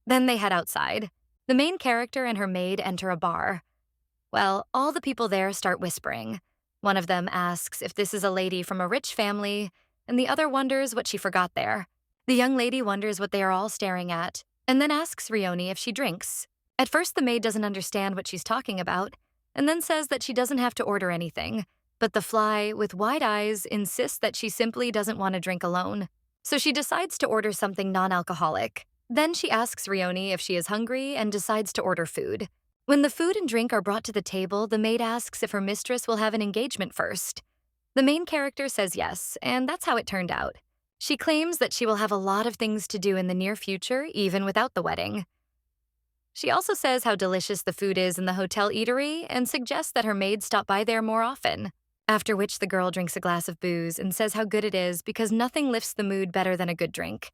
Then they head outside. The main character and her maid enter a bar. Well, all the people there start whispering. One of them asks if this is a lady from a rich family, and the other wonders what she forgot there. The young lady wonders what they are all staring at, and then asks Ryoni if she drinks. At first, the maid doesn't understand what she's talking about, and then says that she doesn't have to order anything, but the fly, with wide eyes, insists that she simply doesn't want to drink alone. So she decides to order something non-alcoholic. Then she asks Ryoni if she is hungry and decides to order food. When the food and drink are brought to the table, the maid asks if her mistress will have an engagement first. The main character says yes, and that's how it turned out. She claims that she will have a lot of things to do in the near future, even without the wedding. She also says how delicious the food is in the hotel eatery and suggests that her maid stop by there more often, after which the girl drinks a glass of booze and says how good it is because nothing lifts the mood better than a good drink.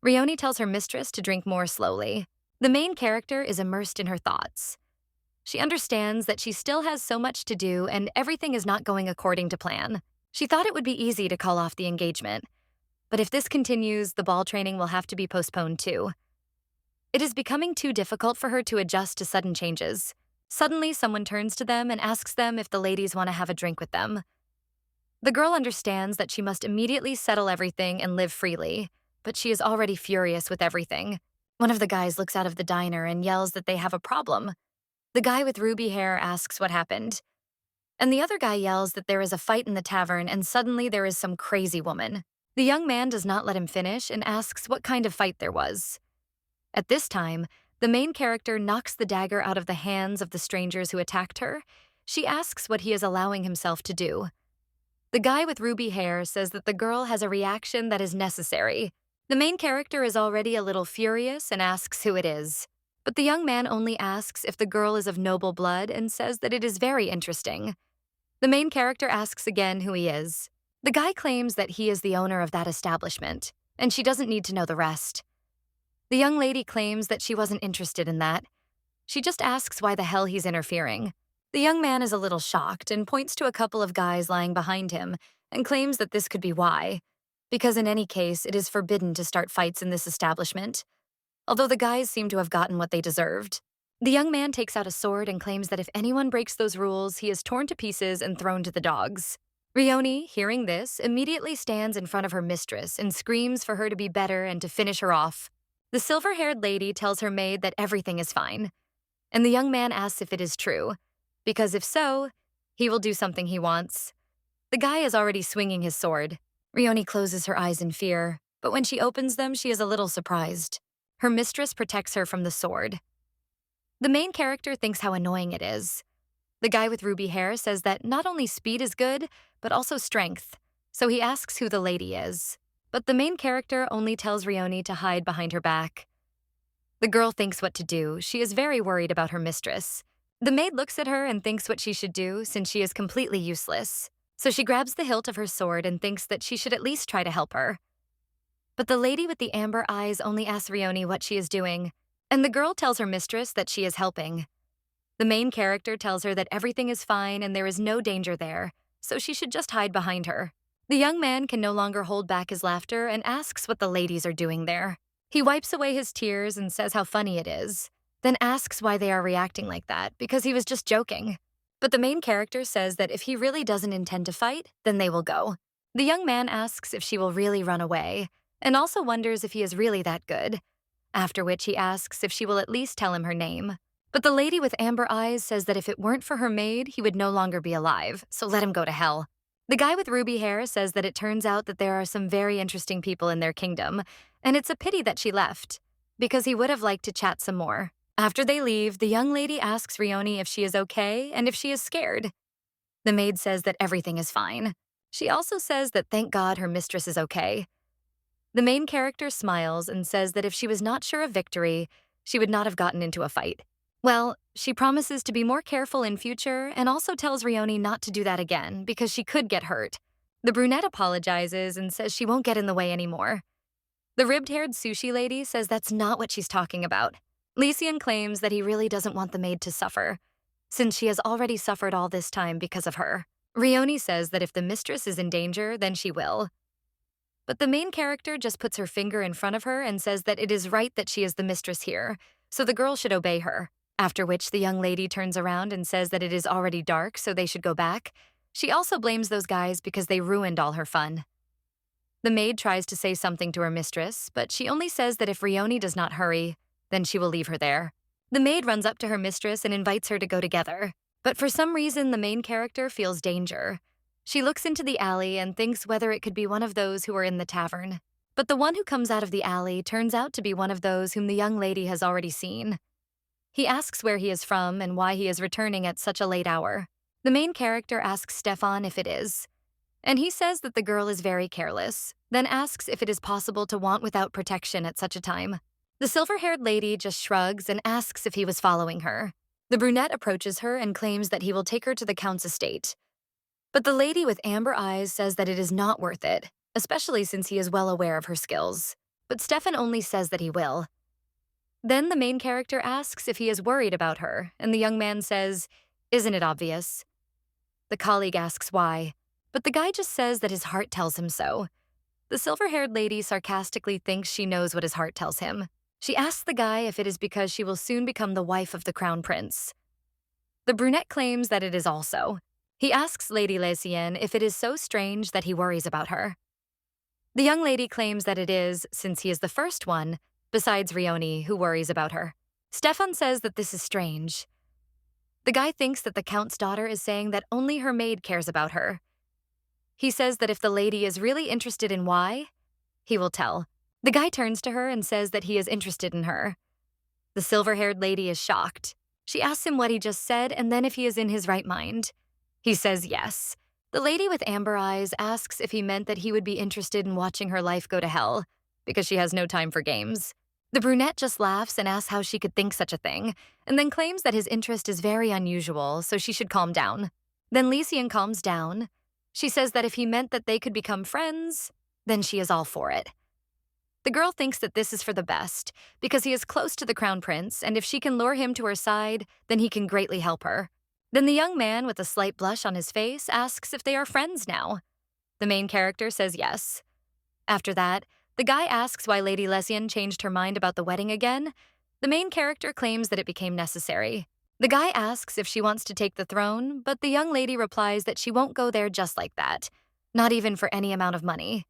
Ryoni tells her mistress to drink more slowly. The main character is immersed in her thoughts. She understands that she still has so much to do and everything is not going according to plan. She thought it would be easy to call off the engagement, but if this continues, the ball training will have to be postponed too. It is becoming too difficult for her to adjust to sudden changes. Suddenly, someone turns to them and asks them if the ladies want to have a drink with them. The girl understands that she must immediately settle everything and live freely, but she is already furious with everything. One of the guys looks out of the diner and yells that they have a problem. The guy with ruby hair asks what happened, and the other guy yells that there is a fight in the tavern and suddenly there is some crazy woman. The young man does not let him finish and asks what kind of fight there was. At this time, the main character knocks the dagger out of the hands of the strangers who attacked her. She asks what he is allowing himself to do. The guy with ruby hair says that the girl has a reaction that is necessary. The main character is already a little furious and asks who it is. But the young man only asks if the girl is of noble blood and says that it is very interesting. The main character asks again who he is. The guy claims that he is the owner of that establishment, and she doesn't need to know the rest. The young lady claims that she wasn't interested in that. She just asks why the hell he's interfering. The young man is a little shocked and points to a couple of guys lying behind him and claims that this could be why, because in any case, it is forbidden to start fights in this establishment, although the guys seem to have gotten what they deserved. The young man takes out a sword and claims that if anyone breaks those rules, he is torn to pieces and thrown to the dogs. Rioni, hearing this, immediately stands in front of her mistress and screams for her to be better and to finish her off. The silver-haired lady tells her maid that everything is fine, and the young man asks if it is true, because if so, he will do something he wants. The guy is already swinging his sword. Rioni closes her eyes in fear, but when she opens them, she is a little surprised. Her mistress protects her from the sword. The main character thinks how annoying it is. The guy with ruby hair says that not only speed is good, but also strength, so he asks who the lady is. But the main character only tells Rioni to hide behind her back. The girl thinks what to do. She is very worried about her mistress. The maid looks at her and thinks what she should do since she is completely useless. So she grabs the hilt of her sword and thinks that she should at least try to help her. But the lady with the amber eyes only asks Rioni what she is doing, and the girl tells her mistress that she is helping. The main character tells her that everything is fine and there is no danger there, so she should just hide behind her. The young man can no longer hold back his laughter and asks what the ladies are doing there. He wipes away his tears and says how funny it is, then asks why they are reacting like that, because he was just joking. But the main character says that if he really doesn't intend to fight, then they will go. The young man asks if she will really run away, and also wonders if he is really that good, after which he asks if she will at least tell him her name. But the lady with amber eyes says that if it weren't for her maid, he would no longer be alive, so let him go to hell. The guy with ruby hair says that it turns out that there are some very interesting people in their kingdom, and it's a pity that she left, because he would have liked to chat some more. After they leave, the young lady asks Rioni if she is okay and if she is scared. The maid says that everything is fine. She also says that thank God her mistress is okay. The main character smiles and says that if she was not sure of victory, she would not have gotten into a fight. Well, she promises to be more careful in future and also tells Rioni not to do that again because she could get hurt. The brunette apologizes and says she won't get in the way anymore. The ribbed-haired sushi lady says that's not what she's talking about. Lycian claims that he really doesn't want the maid to suffer, since she has already suffered all this time because of her. Rioni says that if the mistress is in danger, then she will. But the main character just puts her finger in front of her and says that it is right that she is the mistress here, so the girl should obey her. After which the young lady turns around and says that it is already dark, so they should go back. She also blames those guys because they ruined all her fun. The maid tries to say something to her mistress, but she only says that if Rioni does not hurry, then she will leave her there. The maid runs up to her mistress and invites her to go together, but for some reason the main character feels danger. She looks into the alley and thinks whether it could be one of those who are in the tavern. But the one who comes out of the alley turns out to be one of those whom the young lady has already seen. He asks where he is from and why he is returning at such a late hour. The main character asks Stefan if it is, and he says that the girl is very careless, then asks if it is possible to want without protection at such a time. The silver-haired lady just shrugs and asks if he was following her. The brunette approaches her and claims that he will take her to the count's estate. But the lady with amber eyes says that it is not worth it, especially since he is well aware of her skills. But Stefan only says that he will. Then the main character asks if he is worried about her, and the young man says, "Isn't it obvious?" The colleague asks why, but the guy just says that his heart tells him so. The silver-haired lady sarcastically thinks she knows what his heart tells him. She asks the guy if it is because she will soon become the wife of the crown prince. The brunette claims that it is also. He asks Lady Lycian if it is so strange that he worries about her. The young lady claims that it is, since he is the first one, besides Rioni, who worries about her. Stefan says that this is strange. The guy thinks that the count's daughter is saying that only her maid cares about her. He says that if the lady is really interested in why, he will tell. The guy turns to her and says that he is interested in her. The silver-haired lady is shocked. She asks him what he just said and then if he is in his right mind. He says yes. The lady with amber eyes asks if he meant that he would be interested in watching her life go to hell, because she has no time for games. The brunette just laughs and asks how she could think such a thing, and then claims that his interest is very unusual, so she should calm down. Then Lycian calms down. She says that if he meant that they could become friends, then she is all for it. The girl thinks that this is for the best, because he is close to the crown prince, and if she can lure him to her side, then he can greatly help her. Then the young man, with a slight blush on his face, asks if they are friends now. The main character says yes. After that, the guy asks why Lady Lesian changed her mind about the wedding again. The main character claims that it became necessary. The guy asks if she wants to take the throne, but the young lady replies that she won't go there just like that, not even for any amount of money.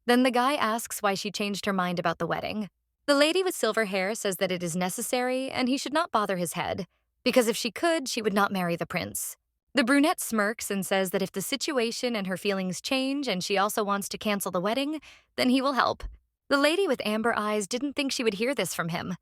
Then the guy asks why she changed her mind about the wedding. The lady with silver hair says that it is necessary and he should not bother his head, because if she could, she would not marry the prince. The brunette smirks and says that if the situation and her feelings change and she also wants to cancel the wedding, then he will help. The lady with amber eyes didn't think she would hear this from him.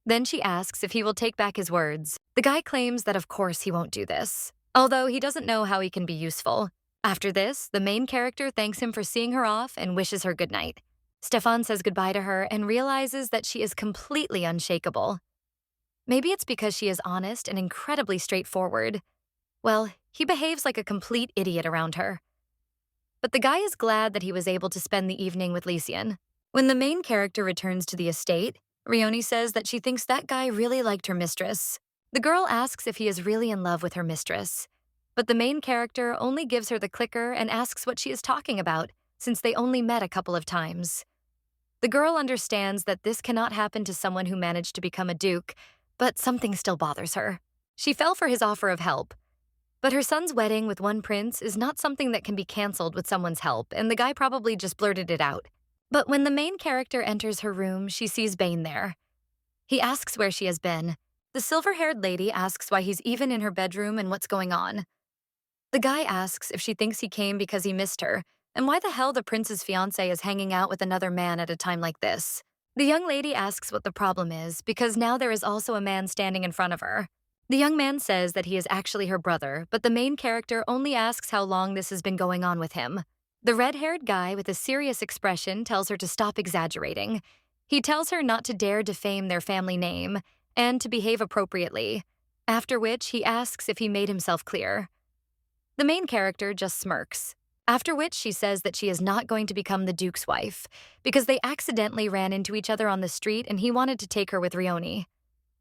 Then she asks if he will take back his words. The guy claims that of course he won't do this, although he doesn't know how he can be useful. After this, the main character thanks him for seeing her off and wishes her good night. Stefan says goodbye to her and realizes that she is completely unshakable. Maybe it's because she is honest and incredibly straightforward. Well, he behaves like a complete idiot around her. But the guy is glad that he was able to spend the evening with Lysian. When the main character returns to the estate, Rioni says that she thinks that guy really liked her mistress. The girl asks if he is really in love with her mistress, but the main character only gives her the clicker and asks what she is talking about, since they only met a couple of times. The girl understands that this cannot happen to someone who managed to become a duke, but something still bothers her. She fell for his offer of help, but her son's wedding with one prince is not something that can be canceled with someone's help, and the guy probably just blurted it out. But when the main character enters her room, she sees Bane there. He asks where she has been. The silver-haired lady asks why he's even in her bedroom and what's going on. The guy asks if she thinks he came because he missed her, and why the hell the prince's fiancé is hanging out with another man at a time like this. The young lady asks what the problem is, because now there is also a man standing in front of her. The young man says that he is actually her brother, but the main character only asks how long this has been going on with him. The red-haired guy with a serious expression tells her to stop exaggerating. He tells her not to dare defame their family name and to behave appropriately, after which he asks if he made himself clear. The main character just smirks, after which she says that she is not going to become the Duke's wife because they accidentally ran into each other on the street and he wanted to take her with Rioni.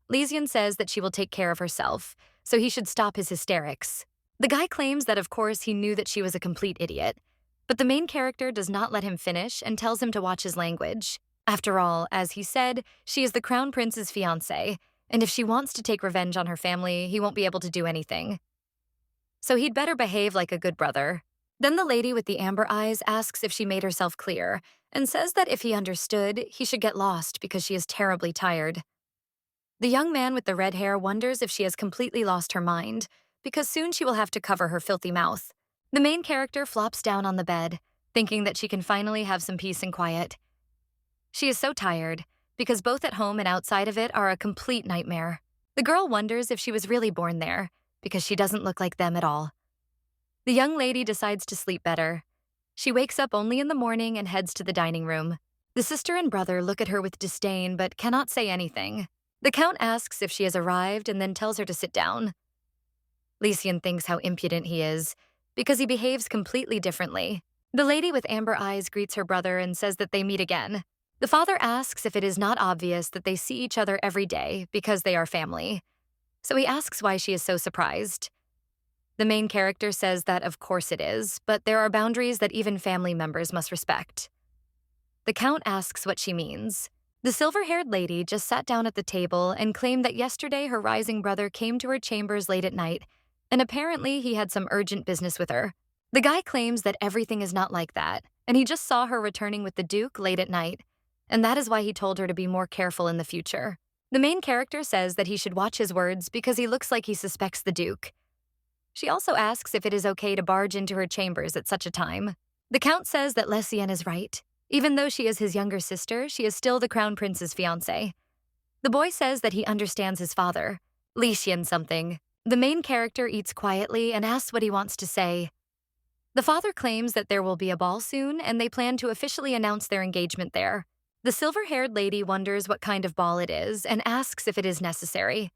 Lysian says that she will take care of herself, so he should stop his hysterics. The guy claims that of course he knew that she was a complete idiot, but the main character does not let him finish and tells him to watch his language. After all, as he said, she is the crown prince's fiancée, and if she wants to take revenge on her family, he won't be able to do anything. So he'd better behave like a good brother. Then the lady with the amber eyes asks if she made herself clear, and says that if he understood, he should get lost because she is terribly tired. The young man with the red hair wonders if she has completely lost her mind, because soon she will have to cover her filthy mouth. The main character flops down on the bed, thinking that she can finally have some peace and quiet. She is so tired, because both at home and outside of it are a complete nightmare. The girl wonders if she was really born there, because she doesn't look like them at all. The young lady decides to sleep better. She wakes up only in the morning and heads to the dining room. The sister and brother look at her with disdain but cannot say anything. The count asks if she has arrived and then tells her to sit down. Lysian thinks how impudent he is, because he behaves completely differently. The lady with amber eyes greets her brother and says that they meet again. The father asks if it is not obvious that they see each other every day because they are family. So he asks why she is so surprised. The main character says that of course it is, but there are boundaries that even family members must respect. The count asks what she means. The silver-haired lady just sat down at the table and claimed that yesterday her rising brother came to her chambers late at night, and apparently he had some urgent business with her. The guy claims that everything is not like that, and he just saw her returning with the Duke late at night, and that is why he told her to be more careful in the future. The main character says that he should watch his words because he looks like he suspects the Duke. She also asks if it is okay to barge into her chambers at such a time. The count says that Lesian is right. Even though she is his younger sister, she is still the crown prince's fiancée. The boy says that he understands his father, Lysian something. The main character eats quietly and asks what he wants to say. The father claims that there will be a ball soon and they plan to officially announce their engagement there. The silver-haired lady wonders what kind of ball it is and asks if it is necessary.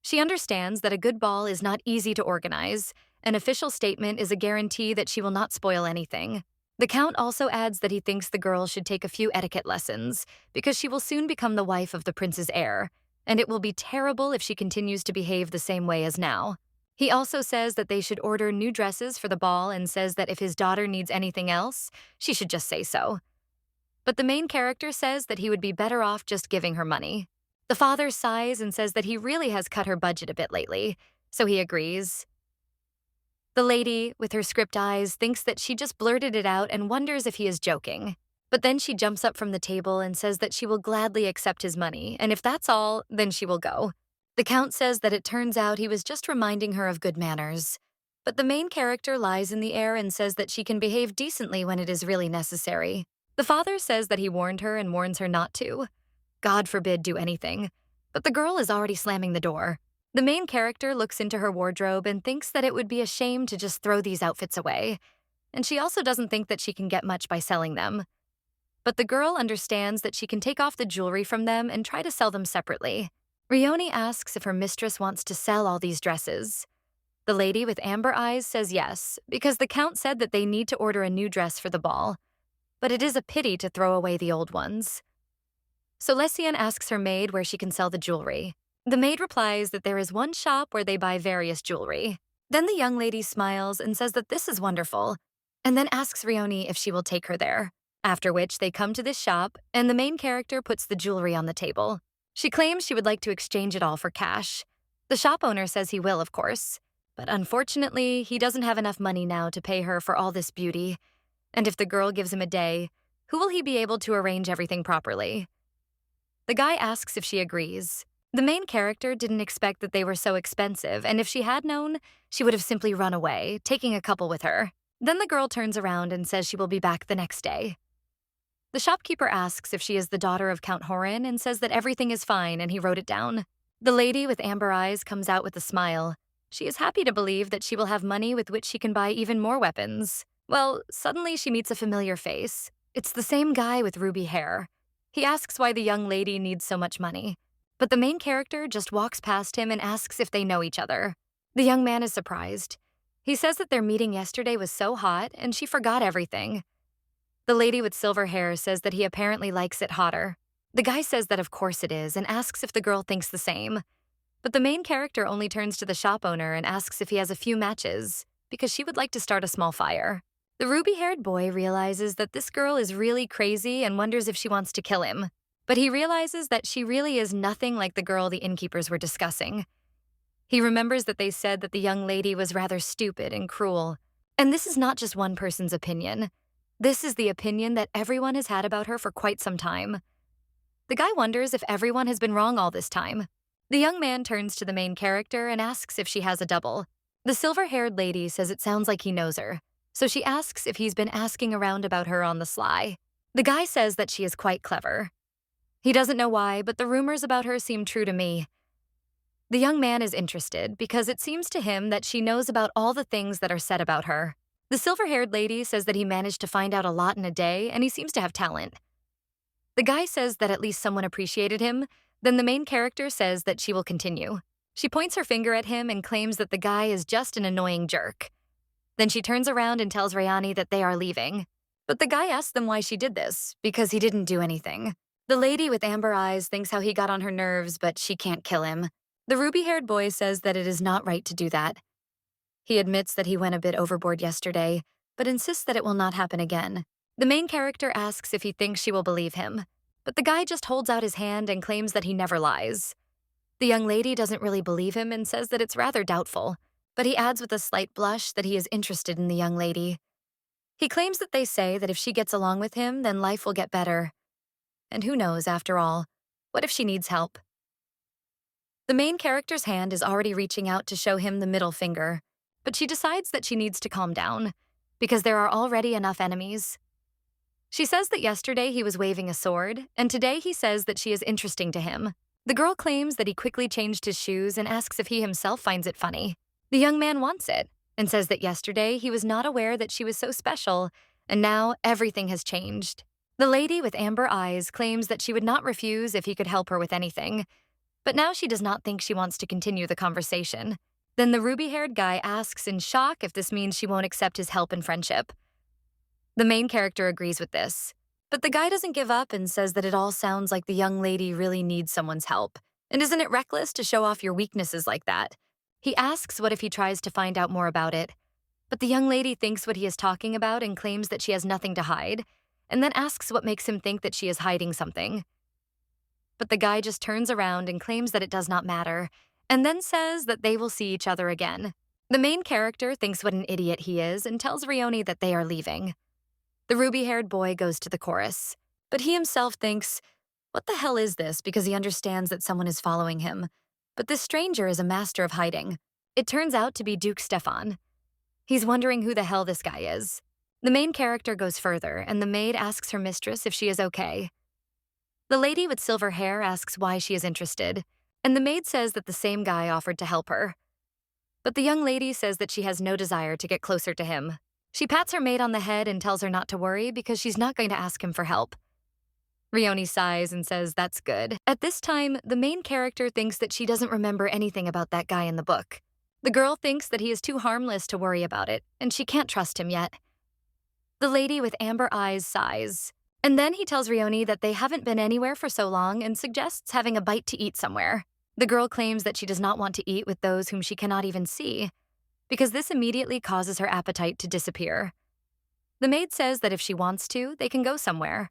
She understands that a good ball is not easy to organize. An official statement is a guarantee that she will not spoil anything. The count also adds that he thinks the girl should take a few etiquette lessons because she will soon become the wife of the prince's heir, and it will be terrible if she continues to behave the same way as now. He also says that they should order new dresses for the ball and says that if his daughter needs anything else, she should just say so. But the main character says that he would be better off just giving her money. The father sighs and says that he really has cut her budget a bit lately, so he agrees. The lady, with her script eyes, thinks that she just blurted it out and wonders if he is joking. But then she jumps up from the table and says that she will gladly accept his money, and if that's all, then she will go. The Count says that it turns out he was just reminding her of good manners. But the main character lies in the air and says that she can behave decently when it is really necessary. The father says that he warned her and warns her not to. God forbid do anything. But the girl is already slamming the door. The main character looks into her wardrobe and thinks that it would be a shame to just throw these outfits away. And she also doesn't think that she can get much by selling them. But the girl understands that she can take off the jewelry from them and try to sell them separately. Rioni asks if her mistress wants to sell all these dresses. The lady with amber eyes says yes, because the Count said that they need to order a new dress for the ball. But it is a pity to throw away the old ones. So Lesian asks her maid where she can sell the jewelry. The maid replies that there is one shop where they buy various jewelry. Then the young lady smiles and says that this is wonderful, and then asks Rioni if she will take her there. After which they come to this shop, and the main character puts the jewelry on the table. She claims she would like to exchange it all for cash. The shop owner says he will, of course. But unfortunately, he doesn't have enough money now to pay her for all this beauty. And if the girl gives him a day, who will he be able to arrange everything properly? The guy asks if she agrees. The main character didn't expect that they were so expensive, and if she had known, she would have simply run away, taking a couple with her. Then the girl turns around and says she will be back the next day. The shopkeeper asks if she is the daughter of Count Horin and says that everything is fine and he wrote it down. The lady with amber eyes comes out with a smile. She is happy to believe that she will have money with which she can buy even more weapons. Well, suddenly she meets a familiar face. It's the same guy with ruby hair. He asks why the young lady needs so much money. But the main character just walks past him and asks if they know each other. The young man is surprised. He says that their meeting yesterday was so hot and she forgot everything. The lady with silver hair says that he apparently likes it hotter. The guy says that of course it is and asks if the girl thinks the same. But the main character only turns to the shop owner and asks if he has a few matches, because she would like to start a small fire. The ruby-haired boy realizes that this girl is really crazy and wonders if she wants to kill him. But he realizes that she really is nothing like the girl the innkeepers were discussing. He remembers that they said that the young lady was rather stupid and cruel. And this is not just one person's opinion. This is the opinion that everyone has had about her for quite some time. The guy wonders if everyone has been wrong all this time. The young man turns to the main character and asks if she has a double. The silver-haired lady says it sounds like he knows her, so she asks if he's been asking around about her on the sly. The guy says that she is quite clever. He doesn't know why, but the rumors about her seem true to me. The young man is interested because it seems to him that she knows about all the things that are said about her. The silver-haired lady says that he managed to find out a lot in a day and he seems to have talent. The guy says that at least someone appreciated him, then the main character says that she will continue. She points her finger at him and claims that the guy is just an annoying jerk. Then she turns around and tells Rayani that they are leaving. But the guy asks them why she did this, because he didn't do anything. The lady with amber eyes thinks how he got on her nerves, but she can't kill him. The ruby-haired boy says that it is not right to do that. He admits that he went a bit overboard yesterday, but insists that it will not happen again. The main character asks if he thinks she will believe him, but the guy just holds out his hand and claims that he never lies. The young lady doesn't really believe him and says that it's rather doubtful, but he adds with a slight blush that he is interested in the young lady. He claims that they say that if she gets along with him, then life will get better. And who knows, after all, what if she needs help? The main character's hand is already reaching out to show him the middle finger, but she decides that she needs to calm down, because there are already enough enemies. She says that yesterday he was waving a sword, and today he says that she is interesting to him. The girl claims that he quickly changed his shoes and asks if he himself finds it funny. The young man wants it, and says that yesterday he was not aware that she was so special, and now everything has changed. The lady with amber eyes claims that she would not refuse if he could help her with anything, but now she does not think she wants to continue the conversation. Then the ruby-haired guy asks in shock if this means she won't accept his help and friendship. The main character agrees with this, but the guy doesn't give up and says that it all sounds like the young lady really needs someone's help. And isn't it reckless to show off your weaknesses like that? He asks what if he tries to find out more about it, but the young lady thinks what he is talking about and claims that she has nothing to hide, and then asks what makes him think that she is hiding something. But the guy just turns around and claims that it does not matter, and then says that they will see each other again. The main character thinks what an idiot he is and tells Rioni that they are leaving. The ruby-haired boy goes to the chorus, but he himself thinks, what the hell is this, because he understands that someone is following him. But this stranger is a master of hiding. It turns out to be Duke Stefan. He's wondering who the hell this guy is. The main character goes further, and the maid asks her mistress if she is okay. The lady with silver hair asks why she is interested, and the maid says that the same guy offered to help her. But the young lady says that she has no desire to get closer to him. She pats her maid on the head and tells her not to worry because she's not going to ask him for help. Rioni sighs and says that's good. At this time, the main character thinks that she doesn't remember anything about that guy in the book. The girl thinks that he is too harmless to worry about it, and she can't trust him yet. The lady with amber eyes sighs, and then he tells Rioni that they haven't been anywhere for so long and suggests having a bite to eat somewhere. The girl claims that she does not want to eat with those whom she cannot even see, because this immediately causes her appetite to disappear. The maid says that if she wants to, they can go somewhere,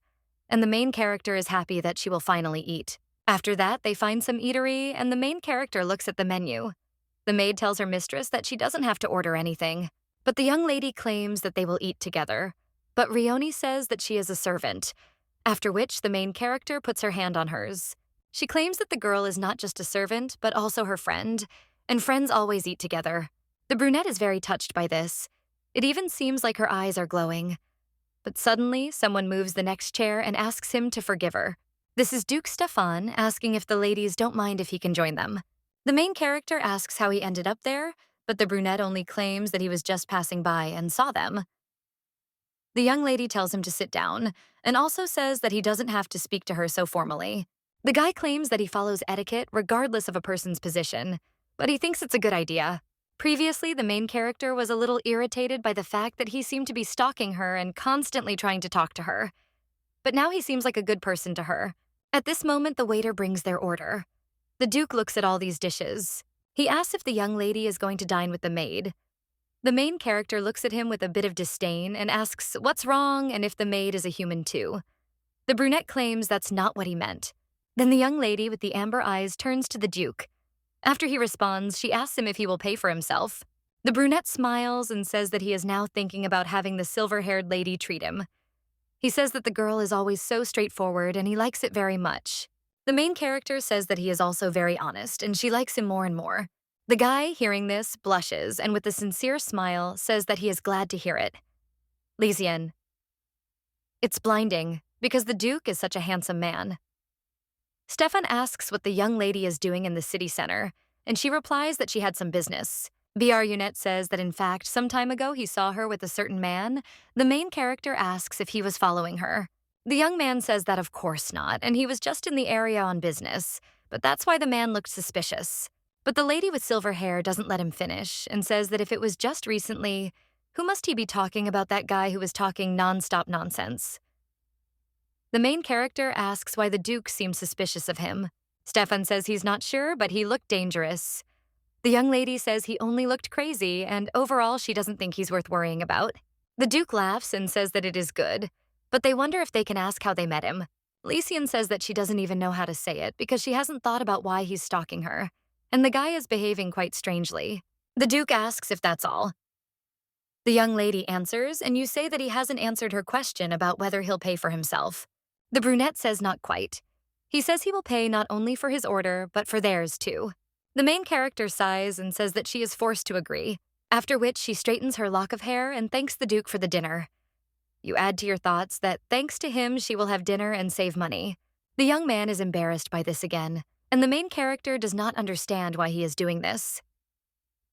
and the main character is happy that she will finally eat. After that, they find some eatery, and the main character looks at the menu. The maid tells her mistress that she doesn't have to order anything, but the young lady claims that they will eat together. But Rioni says that she is a servant, after which the main character puts her hand on hers. She claims that the girl is not just a servant, but also her friend, and friends always eat together. The brunette is very touched by this. It even seems like her eyes are glowing. But suddenly, someone moves the next chair and asks him to forgive her. This is Duke Stefan asking if the ladies don't mind if he can join them. The main character asks how he ended up there, but the brunette only claims that he was just passing by and saw them. The young lady tells him to sit down, and also says that he doesn't have to speak to her so formally. The guy claims that he follows etiquette regardless of a person's position, but he thinks it's a good idea. Previously, the main character was a little irritated by the fact that he seemed to be stalking her and constantly trying to talk to her. But now he seems like a good person to her. At this moment, the waiter brings their order. The Duke looks at all these dishes. He asks if the young lady is going to dine with the maid. The main character looks at him with a bit of disdain and asks what's wrong and if the maid is a human too. The brunette claims that's not what he meant. Then the young lady with the amber eyes turns to the Duke. After he responds, she asks him if he will pay for himself. The brunette smiles and says that he is now thinking about having the silver-haired lady treat him. He says that the girl is always so straightforward and he likes it very much. The main character says that he is also very honest and she likes him more and more. The guy, hearing this, blushes and with a sincere smile says that he is glad to hear it. Lysian. It's blinding because the Duke is such a handsome man. Stefan asks what the young lady is doing in the city center, and she replies that she had some business. BR Unit says that in fact, some time ago he saw her with a certain man. The main character asks if he was following her. The young man says that of course not, and he was just in the area on business, but that's why the man looked suspicious. But the lady with silver hair doesn't let him finish and says that if it was just recently, who must he be talking about that guy who was talking non-stop nonsense? The main character asks why the Duke seems suspicious of him. Stefan says he's not sure, but he looked dangerous. The young lady says he only looked crazy, and overall she doesn't think he's worth worrying about. The Duke laughs and says that it is good, but they wonder if they can ask how they met him. Lysian says that she doesn't even know how to say it because she hasn't thought about why he's stalking her, and the guy is behaving quite strangely. The Duke asks if that's all. The young lady answers, and you say that he hasn't answered her question about whether he'll pay for himself. The brunette says not quite. He says he will pay not only for his order, but for theirs too. The main character sighs and says that she is forced to agree, after which she straightens her lock of hair and thanks the Duke for the dinner. You add to your thoughts that thanks to him she will have dinner and save money. The young man is embarrassed by this again, and the main character does not understand why he is doing this.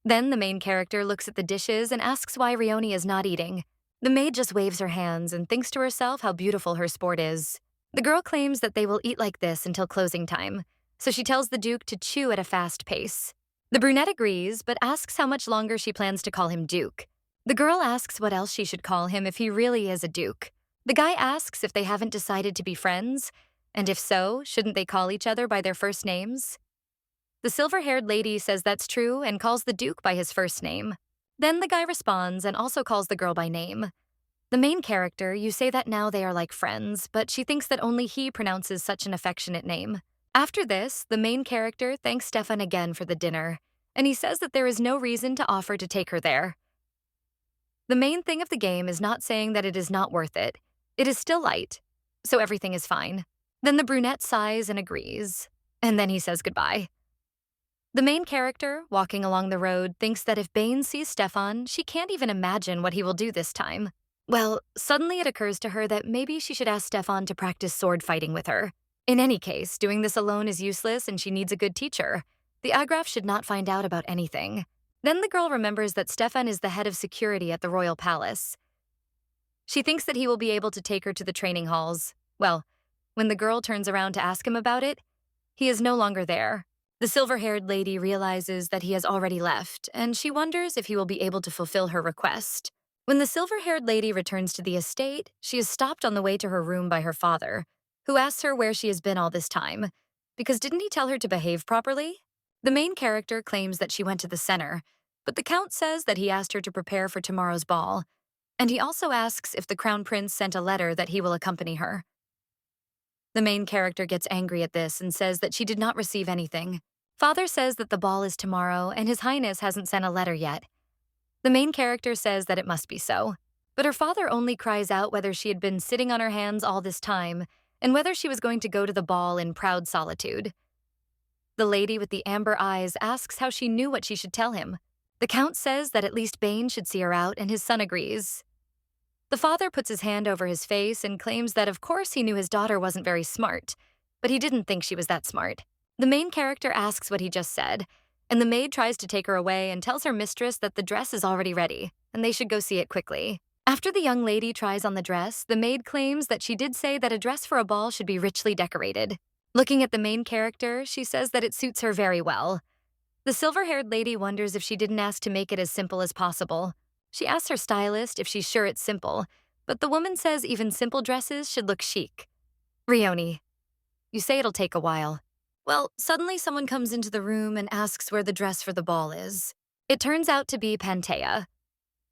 Then the main character looks at the dishes and asks why Rioni is not eating. The maid just waves her hands and thinks to herself how beautiful her sport is. The girl claims that they will eat like this until closing time, so she tells the Duke to chew at a fast pace. The brunette agrees, but asks how much longer she plans to call him Duke. The girl asks what else she should call him if he really is a Duke. The guy asks if they haven't decided to be friends, and if so, shouldn't they call each other by their first names? The silver-haired lady says that's true and calls the Duke by his first name. Then the guy responds and also calls the girl by name. The main character, you say that now they are like friends, but she thinks that only he pronounces such an affectionate name. After this, the main character thanks Stefan again for the dinner, and he says that there is no reason to offer to take her there. The main thing of the game is not saying that it is not worth it. It is still light, so everything is fine. Then the brunette sighs and agrees, and then he says goodbye. The main character, walking along the road, thinks that if Bane sees Stefan, she can't even imagine what he will do this time. Well, suddenly it occurs to her that maybe she should ask Stefan to practice sword fighting with her. In any case, doing this alone is useless and she needs a good teacher. The Agraf should not find out about anything. Then the girl remembers that Stefan is the head of security at the royal palace. She thinks that he will be able to take her to the training halls. Well, when the girl turns around to ask him about it, he is no longer there. The silver-haired lady realizes that he has already left, and she wonders if he will be able to fulfill her request. When the silver-haired lady returns to the estate, she is stopped on the way to her room by her father, who asks her where she has been all this time, because didn't he tell her to behave properly? The main character claims that she went to the center, but the Count says that he asked her to prepare for tomorrow's ball, and he also asks if the Crown Prince sent a letter that he will accompany her. The main character gets angry at this and says that she did not receive anything. Father says that the ball is tomorrow and His Highness hasn't sent a letter yet. The main character says that it must be so, but her father only cries out whether she had been sitting on her hands all this time and whether she was going to go to the ball in proud solitude. The lady with the amber eyes asks how she knew what she should tell him. The Count says that at least Bane should see her out and his son agrees. The father puts his hand over his face and claims that of course he knew his daughter wasn't very smart, but he didn't think she was that smart. The main character asks what he just said, and the maid tries to take her away and tells her mistress that the dress is already ready, and they should go see it quickly. After the young lady tries on the dress, the maid claims that she did say that a dress for a ball should be richly decorated. Looking at the main character, she says that it suits her very well. The silver-haired lady wonders if she didn't ask to make it as simple as possible. She asks her stylist if she's sure it's simple, but the woman says even simple dresses should look chic. Rioni, you say it'll take a while. Well, suddenly someone comes into the room and asks where the dress for the ball is. It turns out to be Pantea.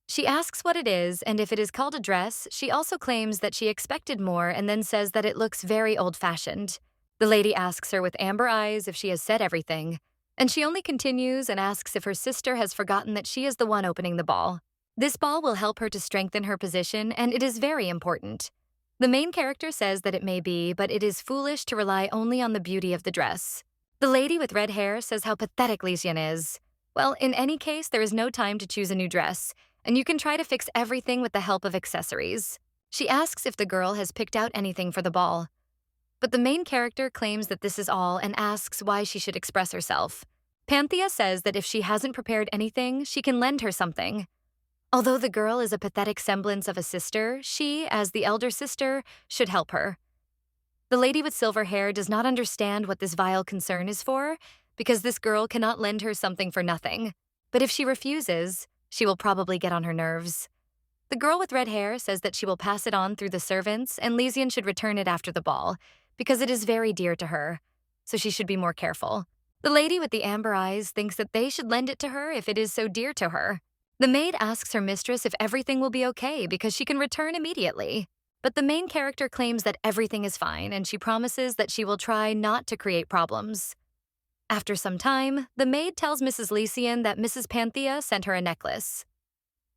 She asks what it is, and if it is called a dress, she also claims that she expected more and then says that it looks very old-fashioned. The lady asks her with amber eyes if she has said everything, and she only continues and asks if her sister has forgotten that she is the one opening the ball. This ball will help her to strengthen her position, and it is very important. The main character says that it may be, but it is foolish to rely only on the beauty of the dress. The lady with red hair says how pathetic Lysian is. Well, in any case, there is no time to choose a new dress, and you can try to fix everything with the help of accessories. She asks if the girl has picked out anything for the ball. But the main character claims that this is all and asks why she should express herself. Panthea says that if she hasn't prepared anything, she can lend her something. Although the girl is a pathetic semblance of a sister, she, as the elder sister, should help her. The lady with silver hair does not understand what this vile concern is for, because this girl cannot lend her something for nothing. But if she refuses, she will probably get on her nerves. The girl with red hair says that she will pass it on through the servants, and Lysian should return it after the ball, because it is very dear to her, so she should be more careful. The lady with the amber eyes thinks that they should lend it to her if it is so dear to her. The maid asks her mistress if everything will be okay because she can return immediately. But the main character claims that everything is fine and she promises that she will try not to create problems. After some time, the maid tells Mrs. Lysian that Mrs. Panthea sent her a necklace.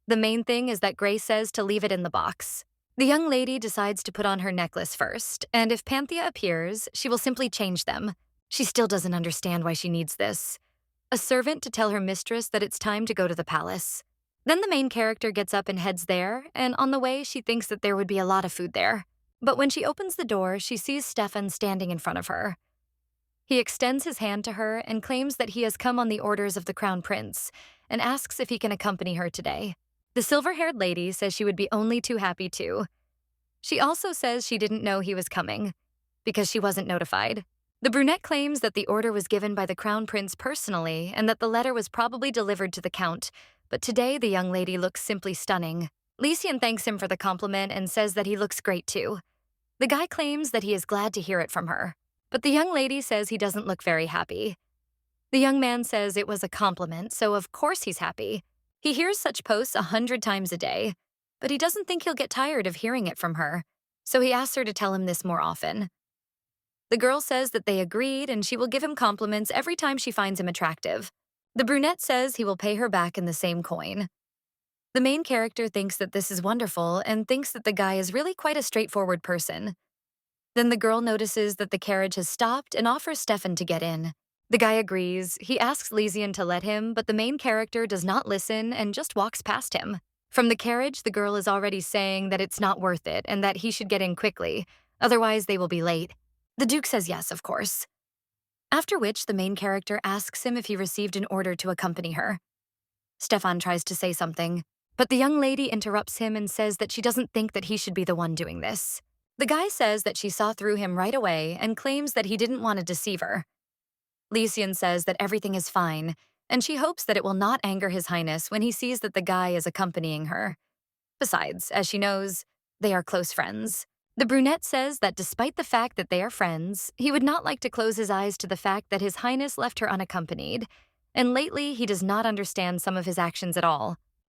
The main thing is that Grace says to leave it in the box. The young lady decides to put on her necklace first, and if Panthea appears, she will simply change them. She still doesn't understand why she needs this. A servant to tell her mistress that it's time to go to the palace. Then the main character gets up and heads there, and on the way she thinks that there would be a lot of food there. But when she opens the door, she sees Stefan standing in front of her. He extends his hand to her and claims that he has come on the orders of the Crown Prince, and asks if he can accompany her today. The silver-haired lady says she would be only too happy to. She also says she didn't know he was coming, because she wasn't notified. The brunette claims that the order was given by the Crown Prince personally and that the letter was probably delivered to the Count, but today the young lady looks simply stunning. Lysian thanks him for the compliment and says that he looks great too. The guy claims that he is glad to hear it from her, but the young lady says he doesn't look very happy. The young man says it was a compliment, so of course he's happy. He hears such posts 100 times a day, but he doesn't think he'll get tired of hearing it from her, so he asks her to tell him this more often. The girl says that they agreed and she will give him compliments every time she finds him attractive. The brunette says he will pay her back in the same coin. The main character thinks that this is wonderful and thinks that the guy is really quite a straightforward person. Then the girl notices that the carriage has stopped and offers Stefan to get in. The guy agrees. He asks Lysian to let him, but the main character does not listen and just walks past him. From the carriage, the girl is already saying that it's not worth it and that he should get in quickly, otherwise they will be late. The Duke says yes, of course. After which, the main character asks him if he received an order to accompany her. Stefan tries to say something, but the young lady interrupts him and says that she doesn't think that he should be the one doing this. The guy says that she saw through him right away and claims that he didn't want to deceive her. Lysian says that everything is fine, and she hopes that it will not anger His Highness when he sees that the guy is accompanying her. Besides, as she knows, they are close friends. The brunette says that despite the fact that they are friends, he would not like to close his eyes to the fact that His Highness left her unaccompanied, and lately he does not understand some of his actions at all.